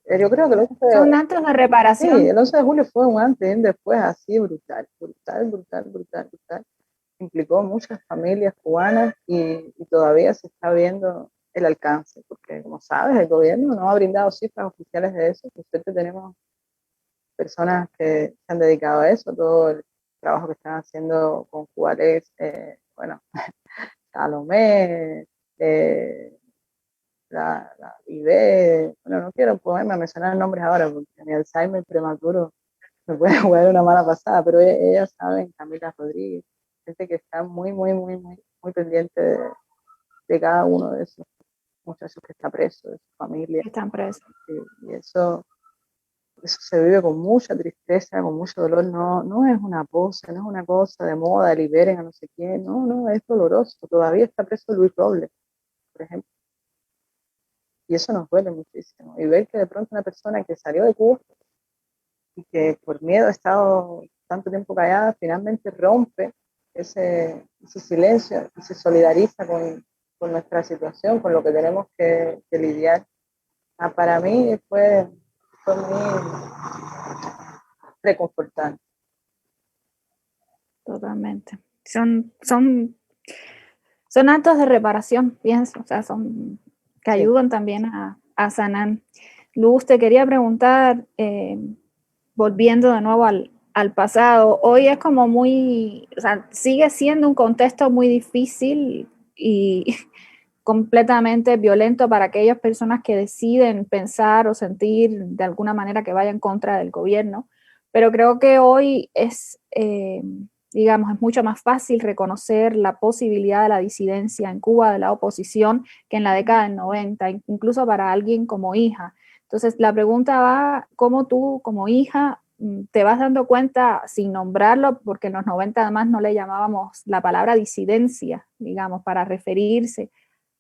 Speaker 2: yo creo que
Speaker 1: Son actos de
Speaker 2: sí,
Speaker 1: reparación.
Speaker 2: el 11 de julio fue un antes y un después así brutal, brutal, brutal, brutal, brutal. Implicó muchas familias cubanas y todavía se está viendo el alcance, porque como sabes, el gobierno no ha brindado cifras oficiales de eso. Por suerte tenemos personas que se han dedicado a eso, todo el trabajo que están haciendo con Juárez, bueno, Salomé, la IB, bueno, no quiero ponerme a mencionar nombres ahora porque mi Alzheimer prematuro me puede jugar una mala pasada, pero ellas saben, Camila Rodríguez, gente que está muy, muy, muy, muy, muy pendiente de cada uno de esos muchachos que está preso, de su familia,
Speaker 1: Que están presos.
Speaker 2: y eso se vive con mucha tristeza, con mucho dolor, no es una pose, no es una cosa de moda, liberen a no sé quién, no, es doloroso, todavía está preso Luis Robles, por ejemplo, y eso nos duele muchísimo, y ver que de pronto una persona que salió de Cuba y que por miedo ha estado tanto tiempo callada, finalmente rompe ese silencio y se solidariza con nuestra situación, con lo que tenemos que lidiar. Para mí fue muy reconfortante.
Speaker 1: Totalmente. Son actos de reparación, pienso, o sea, son que
Speaker 2: Sí.
Speaker 1: ayudan también a sanar. Luz, te quería preguntar, volviendo de nuevo al pasado, hoy es como muy, o sea, sigue siendo un contexto muy difícil y completamente violento para aquellas personas que deciden pensar o sentir de alguna manera que vaya en contra del gobierno, pero creo que hoy digamos, es mucho más fácil reconocer la posibilidad de la disidencia en Cuba, de la oposición, que en la década del 90, incluso para alguien como hija. Entonces, la pregunta va, ¿cómo tú como hija te vas dando cuenta, sin nombrarlo, porque en los 90 además no le llamábamos la palabra disidencia, digamos, para referirse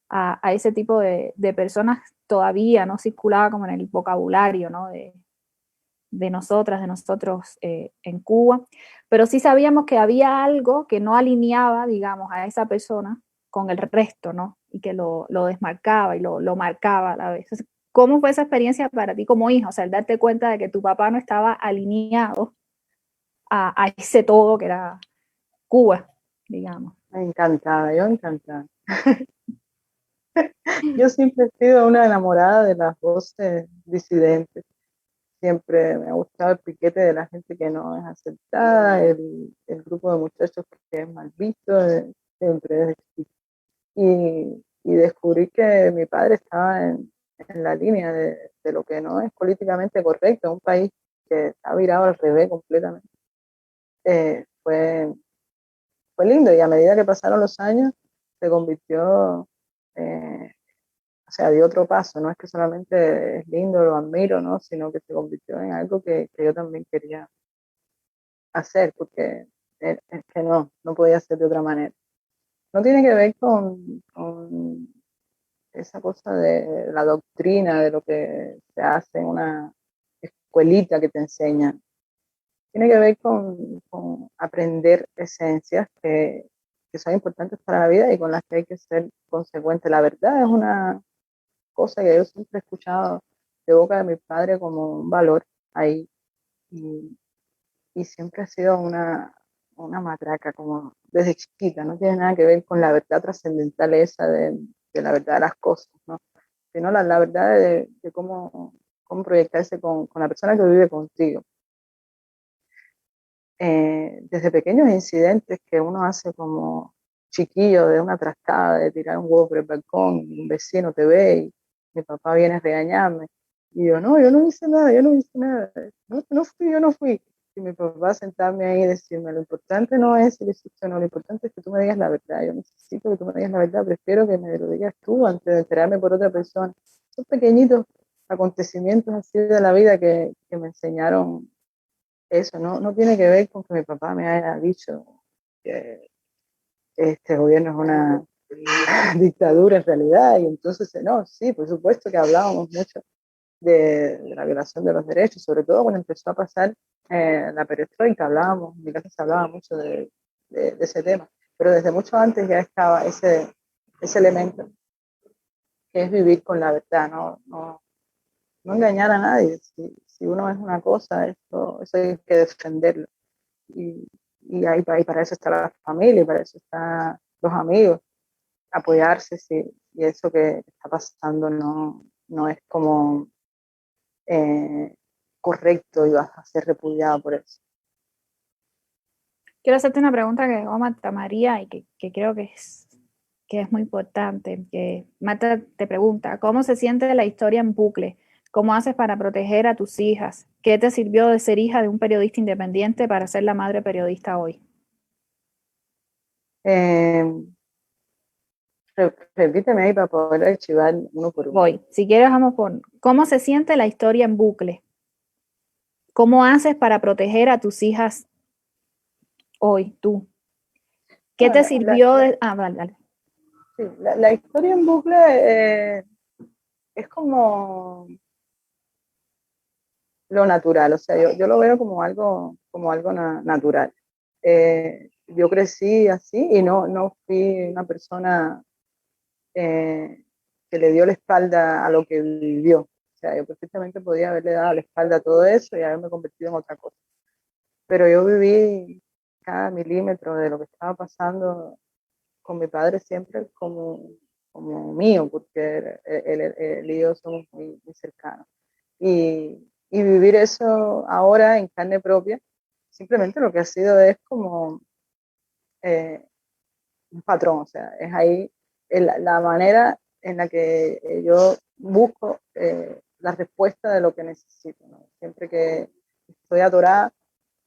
Speaker 1: a ese tipo de personas, todavía no circulaba como en el vocabulario, ¿no? de nosotras, de nosotros en Cuba, pero sí sabíamos que había algo que no alineaba, digamos, a esa persona con el resto, ¿no? Y que lo desmarcaba y lo marcaba a la vez. Entonces, ¿cómo fue esa experiencia para ti como hija? O sea, el darte cuenta de que tu papá no estaba alineado a ese todo que era Cuba, digamos.
Speaker 2: Encantada, yo encantada. Yo siempre he sido una enamorada de las voces disidentes. Siempre me ha gustado el piquete de la gente que no es aceptada, el grupo de muchachos que es mal visto, siempre desde chiquita. Y descubrí que mi padre estaba en la línea de lo que no es políticamente correcto, un país que está virado al revés completamente. Eh, fue, fue lindo y a medida que pasaron los años se convirtió, o sea, dio otro paso, no es que solamente es lindo, lo admiro, ¿no? Sino que se convirtió en algo que yo también quería hacer, porque es que no podía ser de otra manera. No tiene que ver con esa cosa de la doctrina, de lo que se hace en una escuelita que te enseñan. Tiene que ver con aprender esencias que son importantes para la vida y con las que hay que ser consecuente. La verdad es una cosa que yo siempre he escuchado de boca de mi padre como un valor ahí y, y siempre ha sido una matraca como desde chiquita, no tiene nada que ver con la verdad trascendental esa de la verdad de las cosas, ¿no? Sino la verdad de cómo proyectarse con la persona que vive contigo. Desde pequeños incidentes que uno hace como chiquillo de una trastada, de tirar un huevo por el balcón, un vecino te ve y mi papá viene a regañarme. Y yo no hice nada, yo no hice nada, no fui, yo no fui. Y mi papá sentarme ahí y decirme, lo importante no es si lo hiciste o no, lo importante es que tú me digas la verdad, yo necesito que tú me digas la verdad, prefiero que me lo digas tú antes de enterarme por otra persona. Son pequeñitos acontecimientos así de la vida que me enseñaron eso, no tiene que ver con que mi papá me haya dicho que este gobierno es una dictadura en realidad, y entonces, no, sí, por supuesto que hablábamos mucho de la violación de los derechos, sobre todo cuando empezó a pasar la perestroika, hablábamos, en mi casa se hablaba mucho de ese tema, pero desde mucho antes ya estaba ese elemento, que es vivir con la verdad, no engañar a nadie. Si uno es una cosa, eso hay que defenderlo. Y, y para eso está la familia, y para eso están los amigos, apoyarse y eso que está pasando no es como eh, correcto y vas a ser repudiado por eso.
Speaker 1: Quiero hacerte una pregunta que hago Marta María y que creo que es muy importante. Que Marta te pregunta, ¿cómo se siente la historia en bucle? ¿Cómo haces para proteger a tus hijas? ¿Qué te sirvió de ser hija de un periodista independiente para ser la madre periodista hoy?
Speaker 2: Eh, repíteme ahí para poder archivar uno por uno.
Speaker 1: Voy. Si quieres, vamos por ¿cómo se siente la historia en bucle? ¿Cómo haces para proteger a tus hijas hoy, tú? ¿Qué
Speaker 2: No,
Speaker 1: te sirvió de...? Vale, vale.
Speaker 2: sí, la historia en bucle es como lo natural, o sea, yo lo veo como algo natural. Yo crecí así y no fui una persona que le dio la espalda a lo que vivió. O sea, yo perfectamente podía haberle dado la espalda a todo eso y haberme convertido en otra cosa. Pero yo viví cada milímetro de lo que estaba pasando con mi padre siempre como mío, porque él y yo somos muy cercanos. Y vivir eso ahora en carne propia, simplemente lo que ha sido es como eh, un patrón, o sea, es ahí la manera en la que yo busco la respuesta de lo que necesito, ¿no? Siempre que estoy atorada,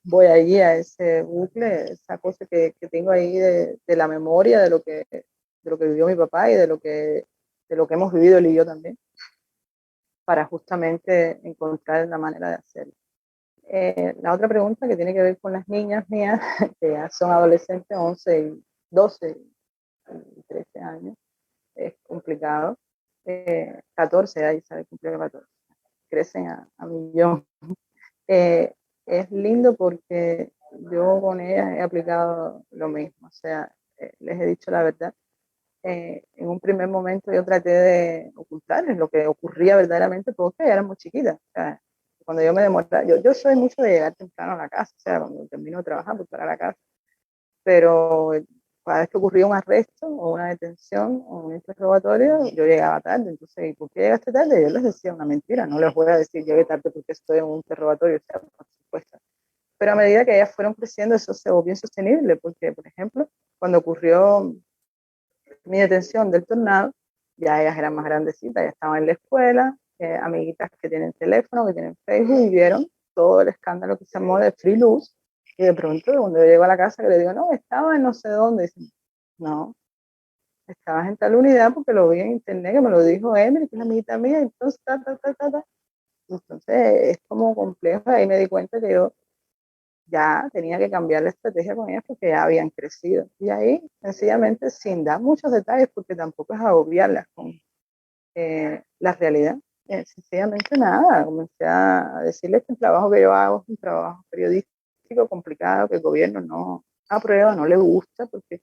Speaker 2: voy allí a ese bucle, esa cosa que tengo ahí de la memoria de lo que vivió mi papá y de lo que hemos vivido él y yo también, para justamente encontrar la manera de hacerlo. La otra pregunta que tiene que ver con las niñas mías, que ya son adolescentes, 11 y 12 y 13 años, es complicado. 14, ahí sabe cumplir 14. Crecen a millón. eh, es lindo porque yo con ellas he aplicado lo mismo, o sea, les he dicho la verdad. En un primer momento yo traté de ocultarles lo que ocurría verdaderamente porque eran muy chiquitas. O sea, cuando yo me demoraba, yo soy mucho de llegar temprano a la casa, o sea, cuando termino de trabajar, pues para la casa, pero cada vez que ocurría un arresto o una detención o un interrogatorio, yo llegaba tarde. Entonces, ¿y por qué llegaste tarde? Yo les decía una mentira, no les voy a decir llegué tarde porque estoy en un interrogatorio, o sea, por supuesto. Pero a medida que ellas fueron creciendo, eso se volvió insostenible, porque, por ejemplo, cuando ocurrió mi detención del tornado, ya ellas eran más grandecitas, ya estaban en la escuela, amiguitas que tienen teléfono, que tienen Facebook, y vieron todo el escándalo que se armó de Free Luz, y de pronto cuando yo llego a la casa que le digo, no, estaba en no sé dónde, dicen, no, estabas en tal unidad porque lo vi en internet, que me lo dijo Emily, que es la amiguita mía, entonces, entonces es como complejo, ahí me di cuenta que yo ya tenía que cambiar la estrategia con ellas porque ya habían crecido. Y ahí, sencillamente, sin dar muchos detalles, porque tampoco es agobiarlas con la realidad, sencillamente nada, comencé a decirles que el trabajo que yo hago es un trabajo periodístico complicado, que el gobierno no aprueba, no le gusta, porque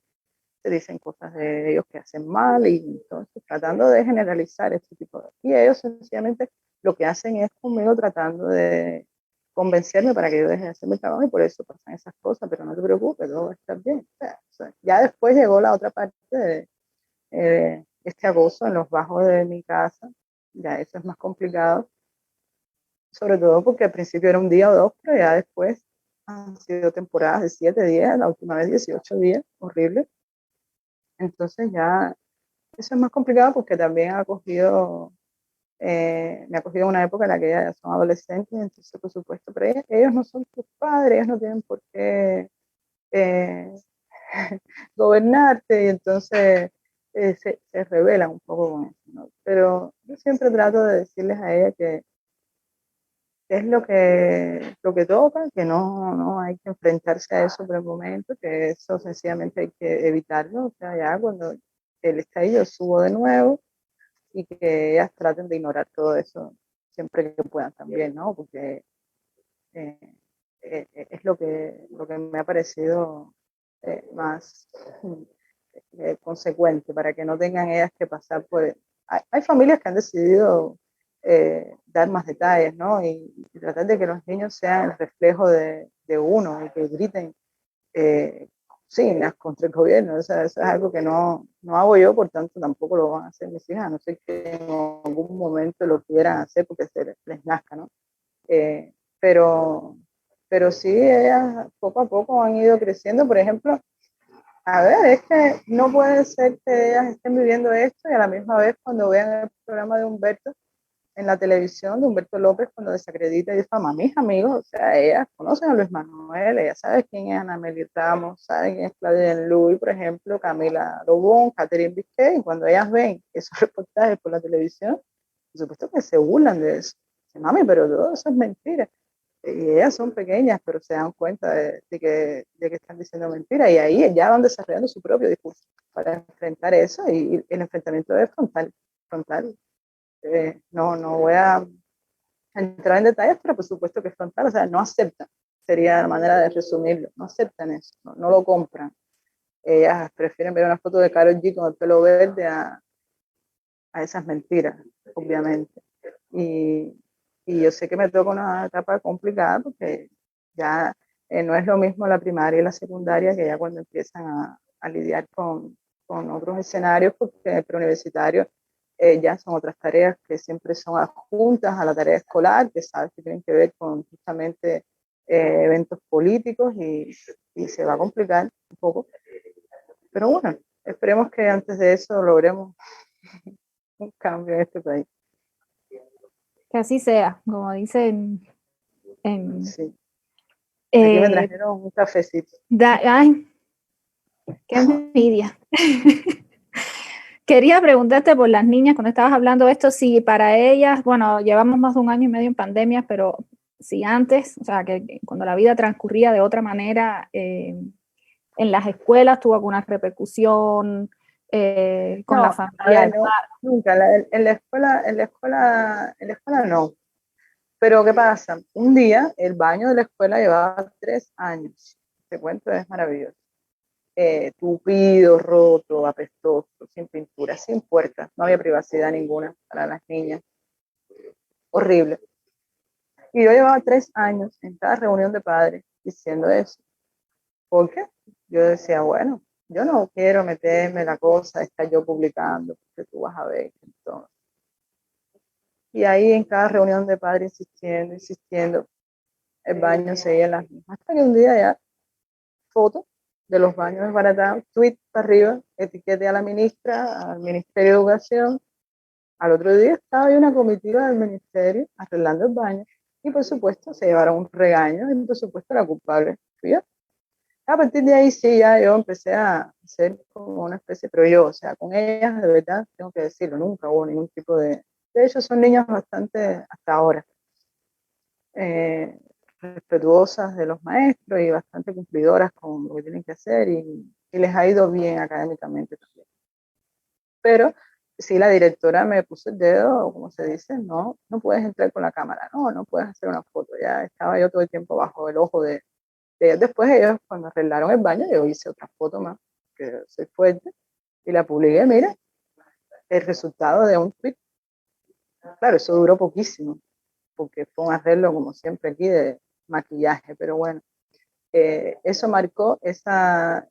Speaker 2: se dicen cosas de ellos que hacen mal, y entonces tratando de generalizar este tipo de... Y ellos sencillamente lo que hacen es conmigo tratando de convencerme para que yo deje de hacer mi trabajo, y por eso pasan esas cosas, pero no te preocupes, todo va a estar bien. O sea, ya después llegó la otra parte de este acoso en los bajos de mi casa, ya eso es más complicado, sobre todo porque al principio era un día o dos, pero ya después han sido temporadas de 7 días, la última vez 18 días, horrible. Entonces ya eso es más complicado porque también me ha cogido una época en la que ya son adolescentes, entonces por supuesto, pero ellos no son tus padres, ellos no tienen por qué eh, gobernarte, y entonces se rebelan un poco con eso, ¿no? Pero yo siempre trato de decirles a ella que es lo que toca, que no hay que enfrentarse a eso por el momento, que eso sencillamente hay que evitarlo, o sea, ya cuando él está ahí yo subo de nuevo, y que ellas traten de ignorar todo eso siempre que puedan también, ¿no? Porque eh, es lo que me ha parecido más consecuente, para que no tengan ellas que pasar por... Hay familias que han decidido dar más detalles, ¿no? Y tratar de que los niños sean el reflejo de uno, y que griten consignas contra el gobierno. O sea, eso es algo que no hago yo, por tanto tampoco lo van a hacer mis hijas, a no sé que en algún momento lo quieran hacer porque se les nazca, ¿no? Eh, pero, pero sí, ellas poco a poco han ido creciendo. Por ejemplo, a ver, es que no puede ser que ellas estén viviendo esto y a la misma vez cuando vean el programa de Humberto en la televisión, de Humberto López, cuando desacredita y difama a mis amigos, o sea, ellas conocen a Luis Manuel, ellas saben quién es Ana Meli Ramos, saben quién es Claudia Luis, por ejemplo, Camila Lobón, Catherine Bisquet, y cuando ellas ven esos reportajes por la televisión, por supuesto que se burlan de eso. Dicen, mami, pero todo eso es mentira. Y ellas son pequeñas, pero se dan cuenta de que están diciendo mentiras, y ahí ya van desarrollando su propio discurso para enfrentar eso, y el enfrentamiento es frontal, frontal. No voy a entrar en detalles, pero por supuesto que es frontal, o sea, no aceptan, sería la manera de resumirlo, no aceptan eso, no lo compran. Ellas prefieren ver una foto de Karol G con el pelo verde a esas mentiras, obviamente. Y, y yo sé que me toca una etapa complicada porque ya no es lo mismo la primaria y la secundaria, que ya cuando empiezan a lidiar con otros escenarios, porque el preuniversitario ya son otras tareas que siempre son adjuntas a la tarea escolar, que sabes que tienen que ver con justamente eventos políticos, y se va a complicar un poco. Pero bueno, esperemos que antes de eso logremos un cambio en este país.
Speaker 1: Que así sea, como dicen en...
Speaker 2: Sí. Aquí me
Speaker 1: eh,
Speaker 2: trajeron un cafecito.
Speaker 1: ay, qué envidia. Quería preguntarte por las niñas, cuando estabas hablando de esto, si para ellas, bueno, llevamos más de 1 año y medio en pandemia, pero si antes, o sea, que cuando la vida transcurría de otra manera, en las escuelas tuvo alguna repercusión con la
Speaker 2: No, a
Speaker 1: familia
Speaker 2: ver,
Speaker 1: del
Speaker 2: no, nunca. En la escuela no. Pero ¿qué pasa? Un día el baño de la escuela llevaba 3 años. Este cuento es maravilloso. Tupido, roto, apestoso, sin pintura, sin puertas. No había privacidad ninguna para las niñas. Horrible. Y yo llevaba 3 años en cada reunión de padres diciendo eso. ¿Por qué? Yo decía, bueno, yo no quiero meterme en la cosa de estar yo publicando, porque tú vas a ver. Entonces. Y ahí en cada reunión de padres insistiendo, insistiendo, el baño seguía en las mismas. Hasta que un día ya, foto de los baños desbaratados, tweet para arriba, etiquete a la ministra, al Ministerio de Educación. Al otro día estaba ahí una comitiva del ministerio arreglando el baño y por supuesto se llevaron un regaño y por supuesto la culpable fui yo. A partir de ahí sí, ya yo empecé a hacer como una especie, pero yo, o sea, con ellas de verdad, tengo que decirlo, nunca hubo ningún tipo de hecho son niñas bastante, hasta ahora, eh, respetuosas de los maestros y bastante cumplidoras con lo que tienen que hacer y les ha ido bien académicamente también. Pero sí, la directora me puso el dedo, como se dice, no, no puedes entrar con la cámara, no, no puedes hacer una foto. Ya estaba yo todo el tiempo bajo el ojo de ellos. Después ellos, cuando arreglaron el baño, yo hice otra foto más, que soy fuerte, y la publiqué, mira, el resultado de un tweet. Claro, eso duró poquísimo, porque fue un arreglo, como siempre aquí, de maquillaje, pero bueno. Eso marcó ese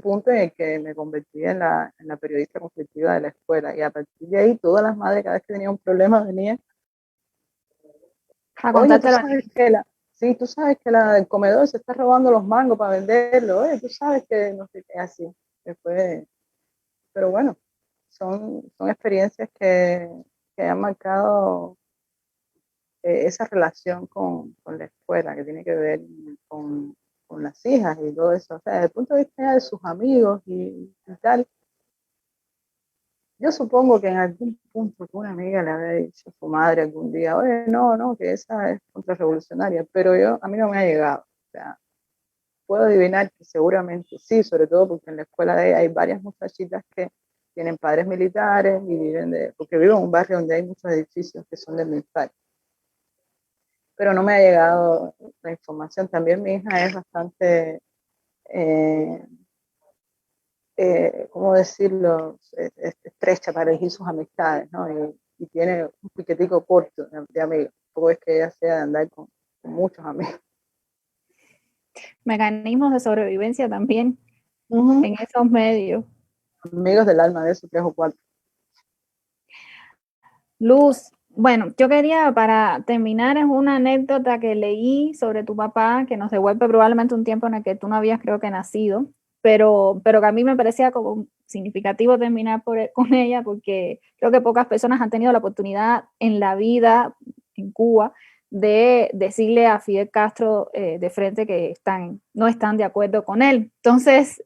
Speaker 2: punto en el que me convertí en la periodista conflictiva de la escuela. Y a partir de ahí, todas las madres, cada vez que tenían un problema, venían,
Speaker 1: A
Speaker 2: oye, tú
Speaker 1: contártelo.
Speaker 2: sabes que sí, tú sabes que la del comedor se está robando los mangos para venderlo, oye, tú sabes que no sé qué, así. Después, pero bueno, son experiencias que han marcado esa relación con la escuela, que tiene que ver con las hijas y todo eso. O sea, desde el punto de vista de sus amigos y tal, yo supongo que en algún punto una amiga le había dicho a su madre algún día, oye, no, no, que esa es contrarrevolucionaria, pero a mí no me ha llegado. O sea, puedo adivinar que seguramente sí, sobre todo porque en la escuela de ella hay varias muchachitas que tienen padres militares y viven porque vivo en un barrio donde hay muchos edificios que son de militar, pero no me ha llegado la información. También mi hija es bastante, eh, ¿cómo decirlo?, estrecha para elegir sus amistades, ¿no? Y tiene un piquetico corto de amigos. Tampoco es que ella sea de andar con muchos amigos.
Speaker 1: Mecanismos de sobrevivencia también en esos medios.
Speaker 2: Amigos del alma de esos 3 o 4.
Speaker 1: Luz, bueno, yo quería para terminar es una anécdota que leí sobre tu papá que nos devuelve probablemente un tiempo en el que tú no habías creo que nacido, pero que a mí me parecía como significativo terminar con ella porque creo que pocas personas han tenido la oportunidad en la vida en Cuba de decirle a Fidel Castro de frente que no están de acuerdo con él. Entonces,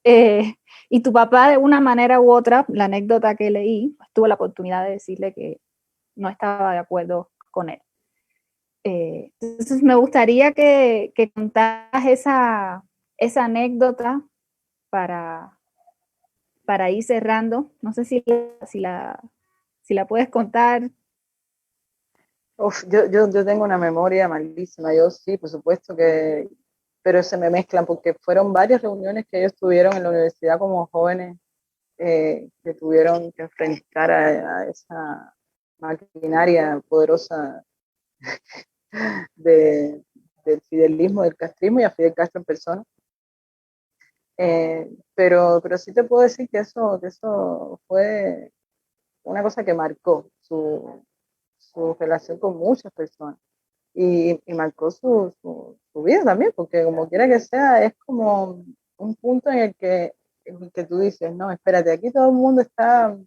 Speaker 1: y tu papá de una manera u otra, la anécdota que leí, pues, tuvo la oportunidad de decirle que no estaba de acuerdo con él. Entonces me gustaría que contaras esa anécdota para, para ir cerrando. No sé si la puedes contar.
Speaker 2: Uf, yo tengo una memoria malísima, yo sí, por supuesto que, pero se me mezclan porque fueron varias reuniones que ellos tuvieron en la universidad como jóvenes que tuvieron que enfrentar a esa maquinaria poderosa de, del fidelismo, del castrismo y a Fidel Castro en persona. Pero sí te puedo decir que eso fue una cosa que marcó su relación con muchas personas y marcó su vida también, porque como quiera que sea, es como un punto en el que tú dices, no, espérate, aquí todo el mundo está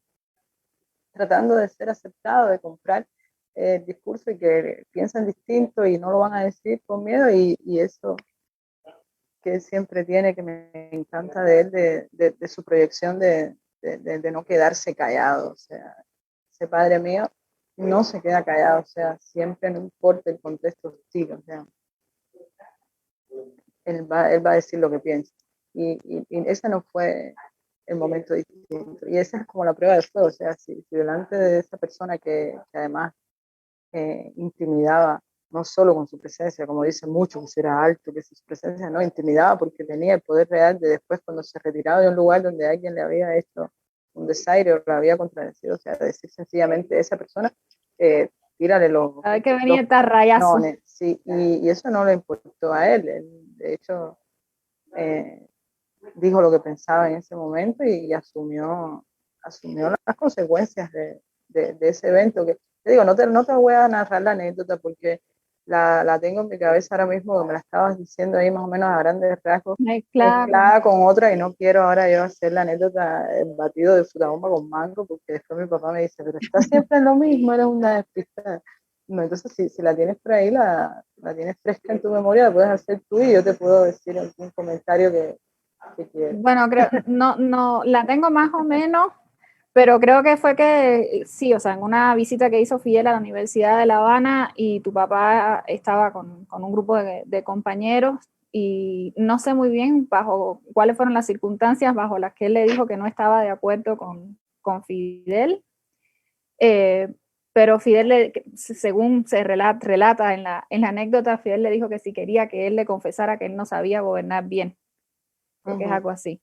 Speaker 2: tratando de ser aceptado, de comprar el discurso y que piensan distinto y no lo van a decir con miedo y eso que él siempre tiene, que me encanta de él, de su proyección de no quedarse callado. O sea, ese padre mío no se queda callado, o sea, siempre no importa el contexto hostil, o sea, él va a decir lo que piensa. Y ese no fue el momento distinto. Y esa es como la prueba de fuego, o sea, si delante de esa persona que además intimidaba, no solo con su presencia, como dicen muchos, que era alto, que su presencia no intimidaba porque tenía el poder real de después cuando se retiraba de un lugar donde alguien le había hecho un desaire o lo había contradecido, o sea, decir sencillamente a esa persona, tírale
Speaker 1: A ver que venía
Speaker 2: los
Speaker 1: esta rayazo.
Speaker 2: canones, sí, y eso no le importó a él de hecho, eh, dijo lo que pensaba en ese momento y asumió las consecuencias de ese evento. Que te digo, no te voy a narrar la anécdota porque la tengo en mi cabeza ahora mismo, que me la estabas diciendo ahí más o menos a grandes rasgos,
Speaker 1: Claro.
Speaker 2: mezclada con otra, y no quiero ahora yo hacer la anécdota el batido de frutabomba con mango, porque después mi papá me dice, pero está siempre en lo mismo, eres una despistada. No, entonces si la tienes por ahí, la tienes fresca en tu memoria, la puedes hacer tú y yo te puedo decir algún comentario que quieras.
Speaker 1: Bueno, creo, no, la tengo más o menos, pero creo que fue que sí, o sea, en una visita que hizo Fidel a la Universidad de La Habana y tu papá estaba con un grupo de compañeros y no sé muy bien bajo cuáles fueron las circunstancias bajo las que él le dijo que no estaba de acuerdo con Fidel. Eh, pero Fidel, según se relata en la anécdota, Fidel le dijo que si quería que él le confesara que él no sabía gobernar bien, creo que es
Speaker 2: Uh-huh.
Speaker 1: algo así.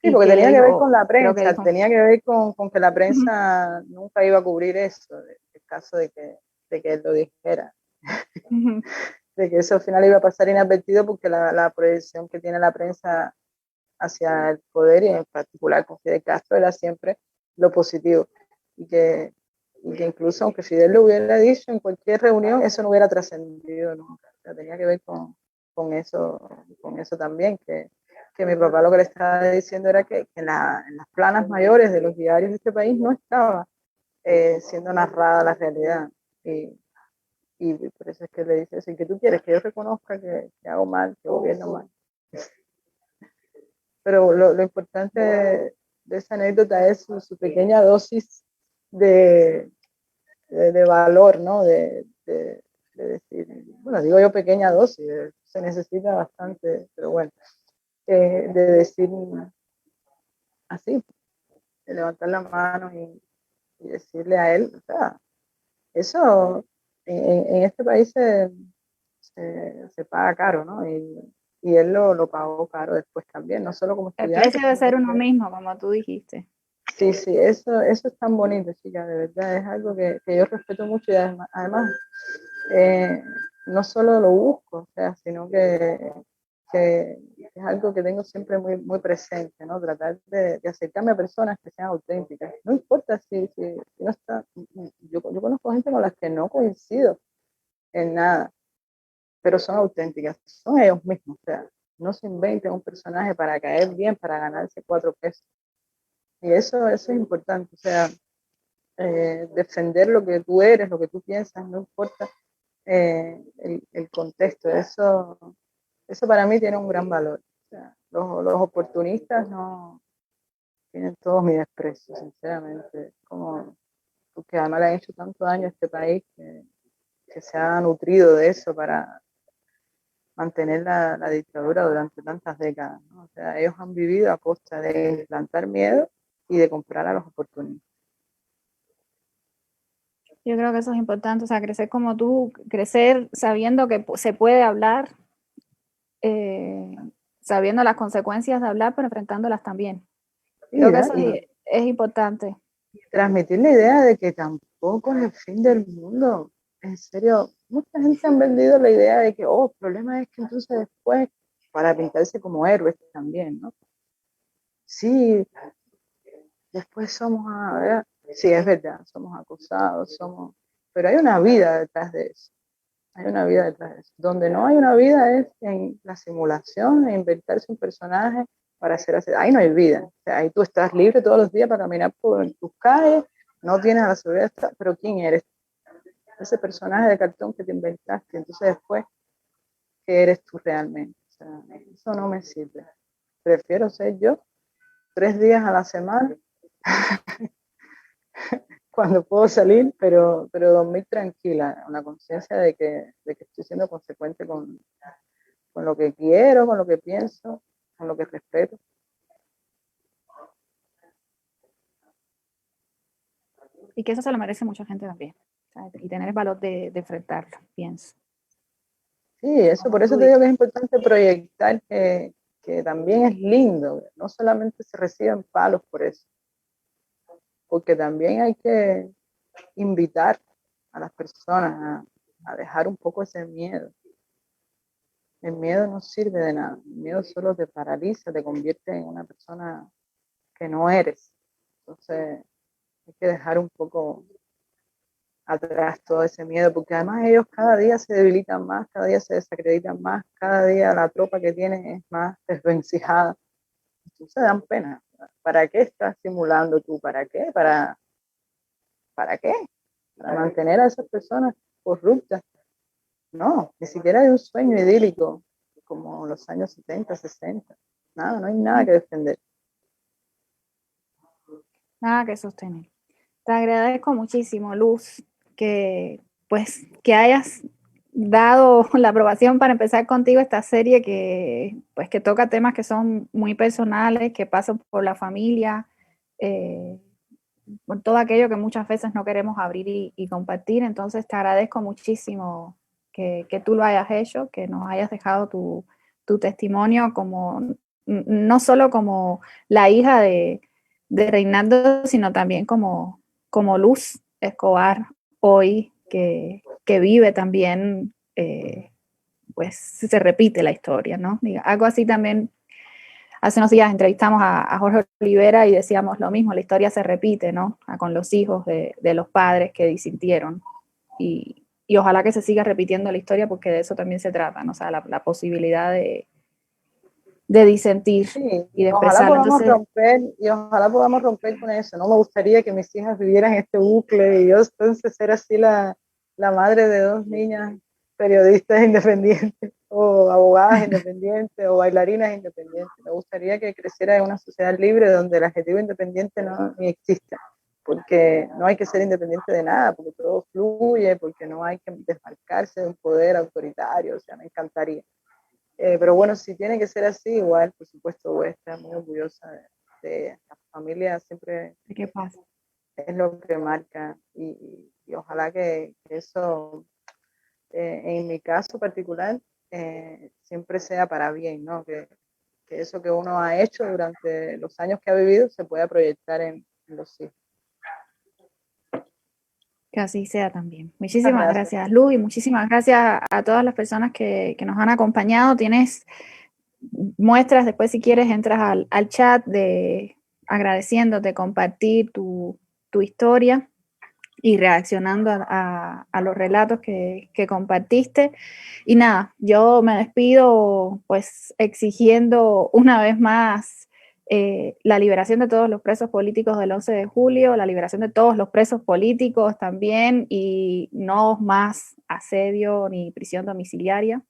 Speaker 2: Sí,
Speaker 1: Y
Speaker 2: porque
Speaker 1: que le
Speaker 2: tenía que ver con
Speaker 1: dijo,
Speaker 2: la
Speaker 1: creo que
Speaker 2: prensa,
Speaker 1: dijo,
Speaker 2: tenía que ver con que la
Speaker 1: uh-huh,
Speaker 2: prensa nunca iba a cubrir eso, el caso de que él lo dijera,
Speaker 1: uh-huh.
Speaker 2: de que eso al final iba a pasar inadvertido porque la proyección que tiene la prensa hacia el poder y en particular con Fidel Castro era siempre lo positivo y que incluso aunque Fidel lo hubiera dicho en cualquier reunión, eso no hubiera trascendido nunca. O sea, tenía que ver con eso también, que mi papá lo que le estaba diciendo era que en las planas mayores de los diarios de este país no estaba siendo narrada la realidad. Y, y por eso es que le dice eso, y que tú quieres que yo reconozca que hago mal, que gobierno mal. Pero lo importante de esa anécdota es su pequeña dosis de, de valor, ¿no? De decir, bueno, digo yo pequeña dosis, se necesita bastante, pero bueno, de decir así, de levantar la mano y decirle a él, o sea, eso en este país se paga caro, ¿no? Y él lo pagó caro después también, no solo como
Speaker 1: El
Speaker 2: estudiante,
Speaker 1: precio de
Speaker 2: sino
Speaker 1: ser uno
Speaker 2: después.
Speaker 1: mismo, como tú dijiste.
Speaker 2: Sí, sí, eso es tan bonito, chica, de verdad, es algo que yo respeto mucho y además eh, no solo lo busco, o sea, sino que es algo que tengo siempre muy, muy presente, ¿no? Tratar de acercarme a personas que sean auténticas. No importa si no está, yo conozco gente con las que no coincido en nada, pero son auténticas, son ellos mismos, o sea, no se inventen un personaje para caer bien, para ganarse 4 pesos. Y eso es importante, o sea, defender lo que tú eres, lo que tú piensas, no importa el contexto. Eso para mí tiene un gran valor. O sea, los oportunistas no tienen todos mi desprecio, sinceramente, como porque además le han hecho tanto daño a este país que se ha nutrido de eso para mantener la dictadura durante tantas décadas, ¿no? O sea, ellos han vivido a costa de implantar miedo y de comprar a los oportunistas.
Speaker 1: Yo creo que eso es importante, o sea, crecer como tú, crecer sabiendo que se puede hablar, eh, sabiendo las consecuencias de hablar, pero enfrentándolas también.
Speaker 2: Y,
Speaker 1: Creo que
Speaker 2: ¿no?
Speaker 1: eso
Speaker 2: y
Speaker 1: es importante.
Speaker 2: transmitir la idea de que tampoco es el fin del mundo. En serio, mucha gente han vendido la idea de que, oh, el problema es que entonces después, para pintarse como héroes también, ¿no? Sí, después somos, sí, es verdad, somos acosados, pero hay una vida detrás de eso. Hay una vida detrás de eso. Donde no hay una vida es en la simulación, en inventarse un personaje para hacer así. Ahí no hay vida. O sea, ahí tú estás libre todos los días para caminar por tus calles, no tienes a la seguridad, pero ¿quién eres? Ese personaje de cartón que te inventaste. Entonces después, ¿qué eres tú realmente? O sea, eso no me sirve. Prefiero ser yo 3 días a la semana cuando puedo salir, pero dormir tranquila, con la conciencia de que estoy siendo consecuente con lo que quiero, con lo que pienso, con lo que respeto.
Speaker 1: Y que eso se lo merece mucha gente también. ¿sabes? Y tener el valor de enfrentarlo, pienso.
Speaker 2: Sí, eso, por eso te digo que es importante proyectar que también es lindo, no solamente se reciben palos por eso, porque también hay que invitar a las personas a dejar un poco ese miedo. El miedo no sirve de nada, el miedo solo te paraliza, te convierte en una persona que no eres. Entonces hay que dejar un poco atrás todo ese miedo, porque además ellos cada día se debilitan más, cada día se desacreditan más, cada día la tropa que tienen es más desvencijada. Entonces dan pena. ¿Para qué estás simulando tú? ¿Para qué? ¿Para qué? Para mantener a esas personas corruptas. No, ni siquiera hay un sueño idílico como los años 70, 60. Nada, no hay nada que defender.
Speaker 1: Nada que sostener. Te agradezco muchísimo, Luz, que pues que hayas dado la aprobación para empezar contigo esta serie que pues que toca temas que son muy personales, que pasan por la familia, por todo aquello que muchas veces no queremos abrir y compartir. Entonces te agradezco muchísimo que tú lo hayas hecho, que nos hayas dejado tu testimonio como no solo como la hija de Reinaldo, sino también como Luz Escobar hoy, que vive también, pues se repite la historia, ¿no? Algo así también. Hace unos días entrevistamos a Jorge Olivera y decíamos lo mismo, la historia se repite, ¿no? Con los hijos de los padres que disintieron. Y ojalá que se siga repitiendo la historia porque de eso también se trata, ¿no? O sea, la posibilidad de disentir
Speaker 2: Sí,
Speaker 1: y de
Speaker 2: ojalá
Speaker 1: expresarlo.
Speaker 2: podamos
Speaker 1: Entonces,
Speaker 2: romper y ojalá podamos romper con eso. No me gustaría que mis hijas vivieran este bucle y yo entonces ser así la madre de dos niñas periodistas independientes o abogadas independientes o bailarinas independientes. Me gustaría que creciera en una sociedad libre donde el adjetivo independiente no ni exista, porque no hay que ser independiente de nada, porque todo fluye, porque no hay que desmarcarse de un poder autoritario. O sea, me encantaría. Pero bueno, si tiene que ser así, igual, por supuesto, voy a estar muy orgullosa de la familia, siempre
Speaker 1: ¿qué pasa?
Speaker 2: es lo que marca y ojalá que eso, en mi caso particular, siempre sea para bien, ¿no? Que eso que uno ha hecho durante los años que ha vivido se pueda proyectar en los hijos.
Speaker 1: Que así sea también.
Speaker 2: Muchas
Speaker 1: Muchísimas
Speaker 2: gracias.
Speaker 1: gracias, Lu, y muchísimas gracias a todas las personas que nos han acompañado. Tienes muestras, después si quieres entras al chat de agradeciéndote, compartir tu historia y reaccionando a los relatos que compartiste. Y nada, yo me despido pues exigiendo una vez más la liberación de todos los presos políticos del 11 de julio, la liberación de todos los presos políticos también y no más asedio ni prisión domiciliaria.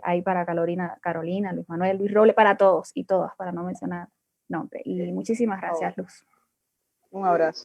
Speaker 1: Ahí para Carolina, Luis Manuel, Luis Roble, para todos y todas, para no mencionar nombre. Y muchísimas gracias, Luz.
Speaker 2: Un abrazo.